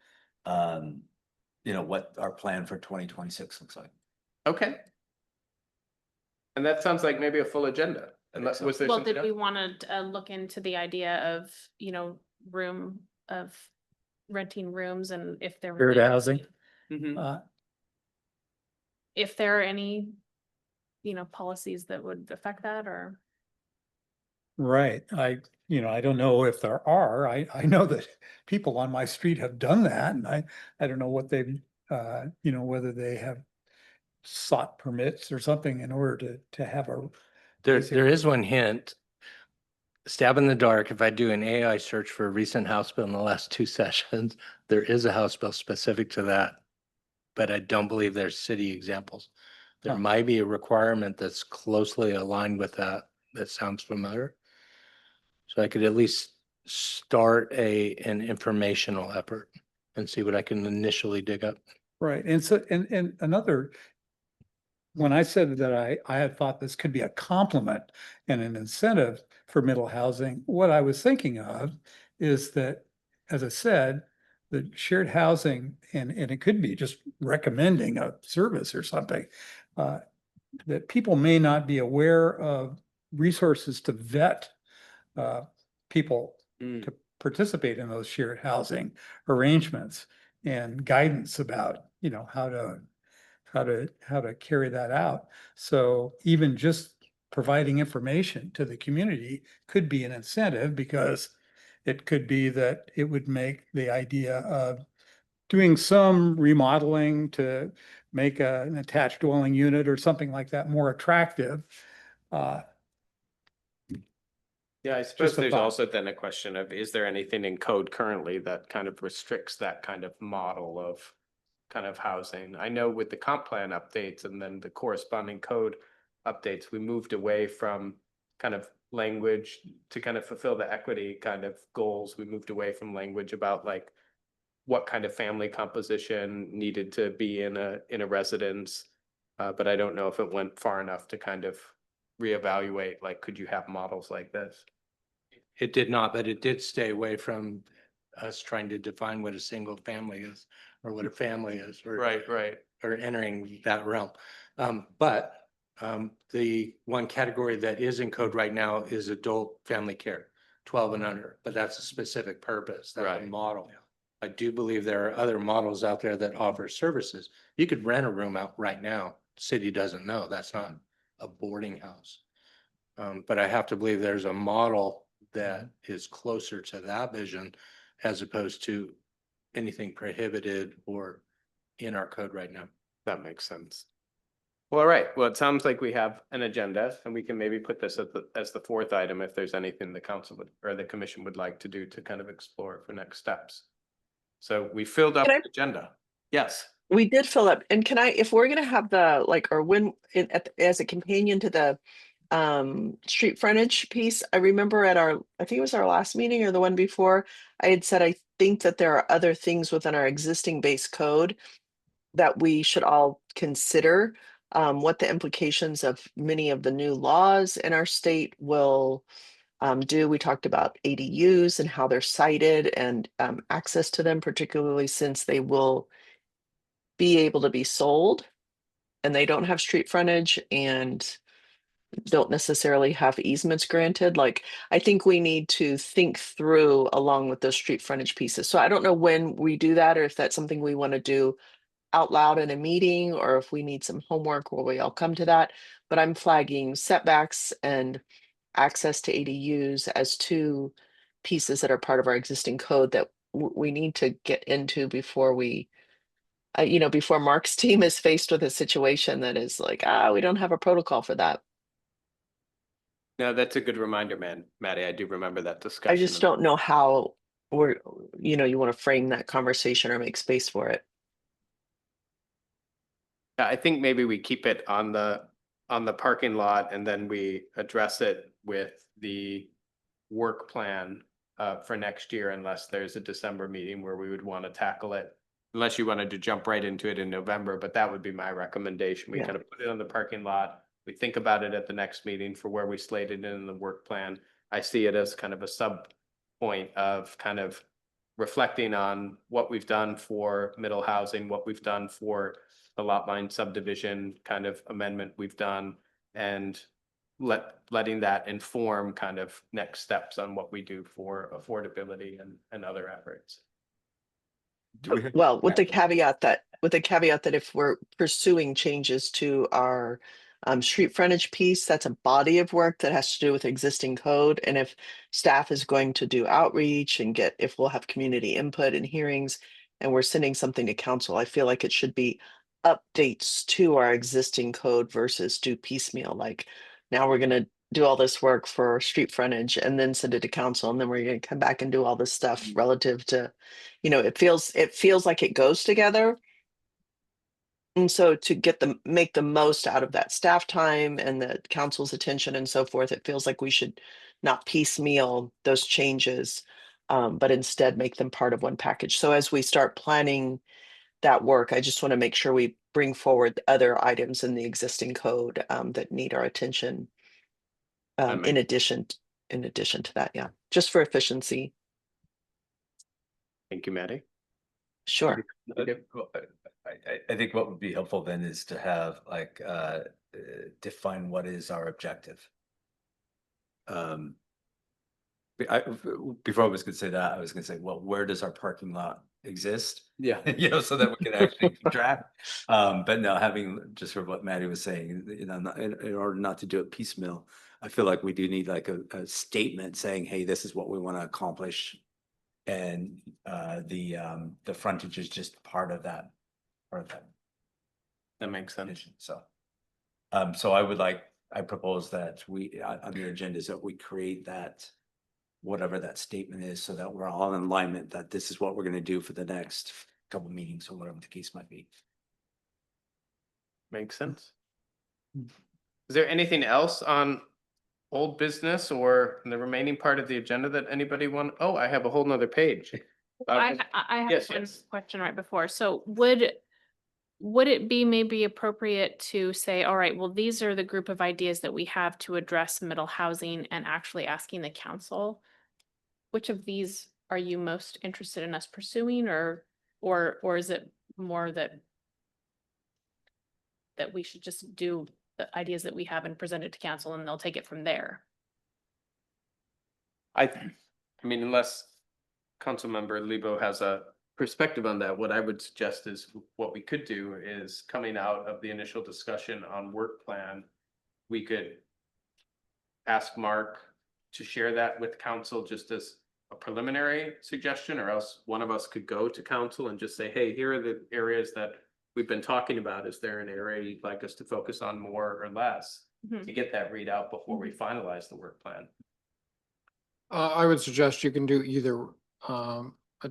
what our plan for 2026 looks like. Okay. And that sounds like maybe a full agenda. Unless, was there Well, something did we else? want to look into the idea of, room of renting rooms and if there Shared was, housing. Mhm. if there are any, policies that would affect that or? Right. I don't know if there are. I know that people on my street have done that and I don't know what they've, whether they have sought permits or something in order to have a. There is one hint. Stab in the dark, if I do an AI search for a recent House bill in the last 2 sessions, there is a House bill specific to that. But I don't believe there's city examples. There Huh. might be a requirement that's closely aligned with that. That sounds familiar. So I could at least start an informational effort and see what I can initially dig up. Right. And so, and another, when I said that I had thought this could be a complement and an incentive for middle housing, what I was thinking of is that, as I said, the shared housing, and it could be just recommending a service or something, that people may not be aware of resources to vet people Mm. to participate in those shared housing arrangements and guidance about, how to carry that out. So even just providing information to the community could be an incentive, because it could be that it would make the idea of doing some remodeling to make an attached dwelling unit or something like that more attractive. Yeah, I suppose Just a there's thought. also then a question of, is there anything in code currently that kind of restricts that kind of model of kind of housing? I know with the comp plan updates and then the corresponding code updates, we moved away from kind of language to kind of fulfill the equity kind of goals. We moved away from language about like what kind of family composition needed to be in a residence. But I don't know if it went far enough to kind of reevaluate, like, could you have models like this? It did not, but it did stay away from us trying to define what a single family is or what a family is. Right. Or entering that realm. But the one category that is in code right now is adult family care, 12 and under, but that's a specific purpose. That's a Right. model. I do believe there are other models out there that offer services. You could rent a room out right now. City doesn't know. That's not a boarding house. But I have to believe there's a model that is closer to that vision as opposed to anything prohibited or in our code right now. That makes sense. Well, all right. Well, it sounds like we have an agenda and we can maybe put this as the fourth item if there's anything the council would, or the commission would like to do to kind of explore for next steps. So we filled up Can the agenda. Yes. We did fill up, and can I, if we're gonna have the, like, or when, as a companion to the street frontage piece, I remember at our, I think it was our last meeting or the one before, I had said, I think that there are other things within our existing base code that we should all consider, what the implications of many of the new laws in our state will do. We talked about ADUs and how they're cited and access to them, particularly since they will be able to be sold and they don't have street frontage and don't necessarily have easements granted. Like, I think we need to think through along with those street frontage pieces. So I don't know when we do that, or if that's something we want to do out loud in a meeting, or if we need some homework where we all come to that. But I'm flagging setbacks and access to ADUs as two pieces that are part of our existing code that we need to get into before we, before Mark's team is faced with a situation that is like, we don't have a protocol for that. No, that's a good reminder, Maddie. I do remember that I discussion. just don't know how we're, you want to frame that conversation or make space for it. I think maybe we keep it on the parking lot and then we address it with the work plan for next year, unless there's a December meeting where we would want to tackle it. Unless you wanted to jump right into it in November, but that would be my recommendation. We Yeah. kind of put it on the parking lot. We think about it at the next meeting for where we slated it in the work plan. I see it as kind of a sub point of kind of reflecting on what we've done for middle housing, what we've done for the lot line subdivision kind of amendment we've done, and letting that inform kind of next steps on what we do for affordability and other efforts. Do we have- Well, with the caveat that, if we're pursuing changes to our street frontage piece, that's a body of work that has to do with existing code. And if staff is going to do outreach and if we'll have community input and hearings, and we're sending something to council, I feel like it should be updates to our existing code versus do piecemeal. Like now we're gonna do all this work for street frontage and then send it to council, and then we're gonna come back and do all this stuff relative to, it feels like it goes together. And so to make the most out of that staff time and the council's attention and so forth, it feels like we should not piecemeal those changes, but instead make them part of one package. So as we start planning that work, I just want to make sure we bring forward other items in the existing code that need our attention. In addition to that, yeah, just for efficiency. Thank you, Maddie. Sure. I think what would be helpful then is to have like define what is our objective. Before I was gonna say that, I was gonna say, well, where does our parking lot exist? Yeah. So that we can actually keep track. But no, having just sort of what Maddie was saying, in order not to do it piecemeal, I feel like we do need like a statement saying, hey, this is what we want to accomplish. And the frontage is just part of that. That makes sense. So, I propose that we, on the agenda is that we create that, whatever that statement is, so that we're all in alignment, that this is what we're gonna do for the next couple meetings or whatever the case might be. Makes sense. Is there anything else on old business or the remaining part of the agenda that anybody want? Oh, I have a whole nother page. I have yes, one yes. question right before. So would it be maybe appropriate to say, all right, well, these are the group of ideas that we have to address middle housing, and actually asking the council, which of these are you most interested in us pursuing, or is it more that we should just do the ideas that we have and present it to council and they'll take it from there? I mean, unless Councilmember Lebo has a perspective on that, what I would suggest is what we could do is, coming out of the initial discussion on work plan, we could ask Mark to share that with council just as a preliminary suggestion, or else one of us could go to council and just say, hey, here are the areas that we've been talking about. Is there an area you'd like us to focus on more or less, to get that readout before we finalize the work plan? I would suggest you can do either.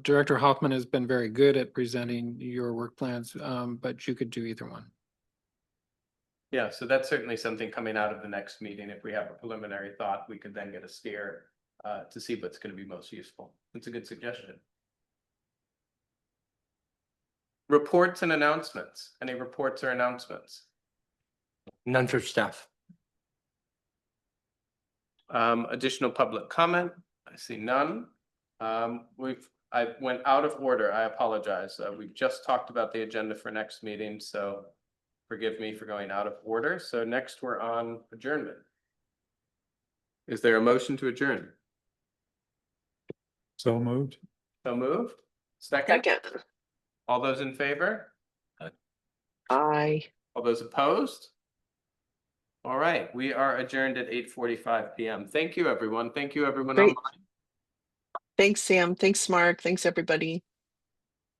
Director Hoffman has been very good at presenting your work plans, but you could do either one. Yeah, so that's certainly something coming out of the next meeting. If we have a preliminary thought, we could then get a steer to see what's going to be most useful. It's a good suggestion. Reports and announcements. Any reports or announcements? None for staff. Additional public comment? I see none. I went out of order. I apologize. We've just talked about the agenda for next meeting, so forgive me for going out of order. So next we're on adjournment. Is there a motion to adjourn? So moved. So moved. Second. Second. All those in favor? Aye. All those opposed? All right, we are adjourned at 8:45 p.m. Thank you, everyone. Thank you, everyone. Great. Online. Thanks, Sam. Thanks, Mark. Thanks, everybody.